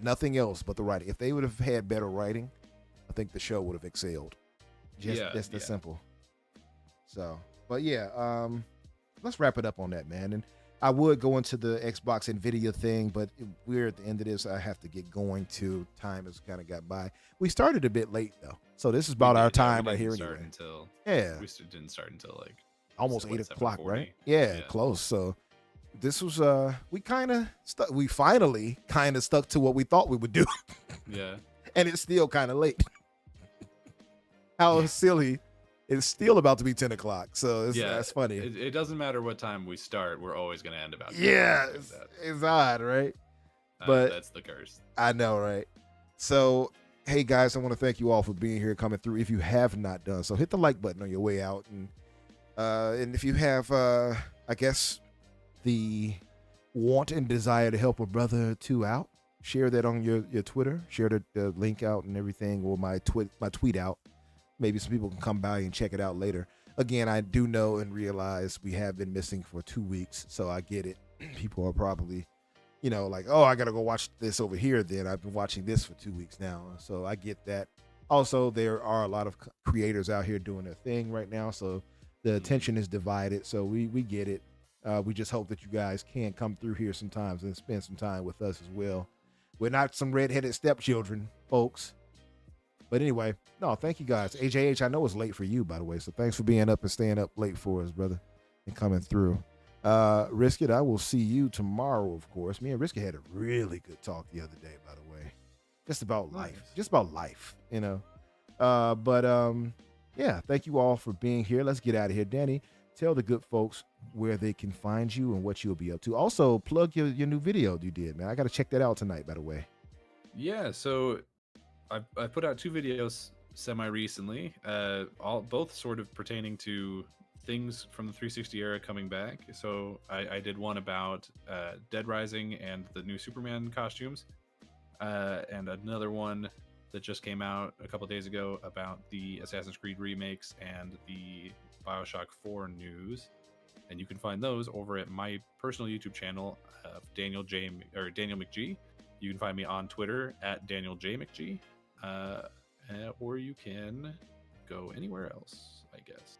Nothing else but the writing. If they would have had better writing, I think the show would have excelled. Just that simple. So, but yeah, let's wrap it up on that, man. And I would go into the Xbox+Nvidia thing, but we're at the end of this. I have to get going too. Time has kind of got by. We started a bit late though, so this is about our time right here. Anyway. We didn't start until like almost 8 o'clock, right? Yeah, close. So this was we finally kind of stuck to what we thought we would do. Yeah, and it's still kind of late. How silly. It's still about to be 10 o'clock, so that's funny. It doesn't matter what time we start; we're always going to end about. Yeah, it's odd, right? But that's the curse. I know, right? So, hey guys, I want to thank you all for being here, coming through. If you have not done so, hit the like button on your way out, and if you have, I guess, the want and desire to help a brother or two out, share that on your Twitter, share the link out and everything, or my tweet out. Maybe some people can come by and check it out later. Again, I do know and realize we have been missing for 2 weeks, so I get it. People are probably, like, oh, I got to go watch this over here then. I've been watching this for 2 weeks now, so I get that. Also, there are a lot of creators out here doing their thing right now, so the attention is divided, so we get it. We just hope that you guys can come through here sometimes and spend some time with us as well. We're not some redheaded stepchildren, folks. But anyway, no, thank you guys. AJH, I know it's late for you, by the way. So thanks for being up and staying up late for us, brother, and coming through. Risk It, I will see you tomorrow, of course. Me and Risk It had a really good talk the other day, by the way. Just about life. Just about life, you know. Yeah, thank you all for being here. Let's get out of here. Danny, tell the good folks where they can find you and what you'll be up to. Also, plug your new video you did, man. I got to check that out tonight, by the way. Yeah, so I put out 2 videos semi-recently, both sort of pertaining to things from the 360 era coming back. So I did one about Dead Rising and the new Superman costumes, and another one that just came out a couple days ago about the Assassin's Creed remakes and the BioShock 4 news. And you can find those over at my personal YouTube channel, Daniel McG. You can find me on Twitter at Daniel J McG, or you can go anywhere else, I guess.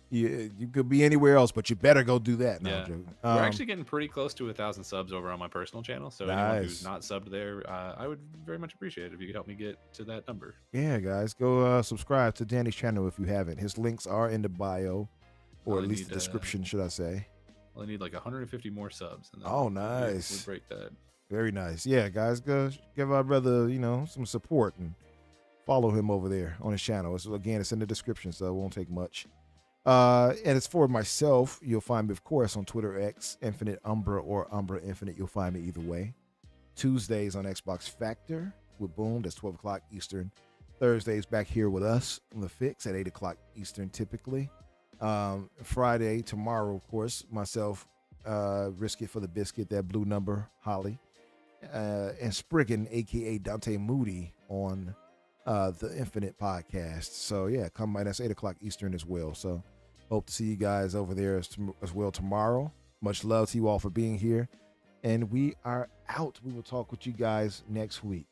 You could be anywhere else, but you better go do that. No, yeah. We're actually getting pretty close to 1,000 subs over on my personal channel. So anyone who's not subbed there, I would very much appreciate it if you could help me get to that number. Yeah, guys, go subscribe to Danny's channel if you haven't. His links are in the bio, or at least the description, should I say. Well, I need like 150 more subs. And then nice. We'll break that. Very nice. Yeah, guys, go give our brother, some support and follow him over there on his channel. Again, it's in the description, so it won't take much. And as for myself, you'll find me, of course, on Twitter X, Infinite Umbra or Umbra Infinite. You'll find me either way. Tuesdays on Xbox Factor with Boom. That's 12 o'clock Eastern. Thursdays back here with us on The Fix at 8 o'clock Eastern typically. Friday, tomorrow, of course, myself, Risk It for the Biscuit, that blue number, Holly. And Spriggan, a.k.a. Dante Moody, on the Infinite podcast. So, yeah, come by. That's 8 o'clock Eastern as well. So, hope to see you guys over there as well tomorrow. Much love to you all for being here. And we are out. We will talk with you guys next week.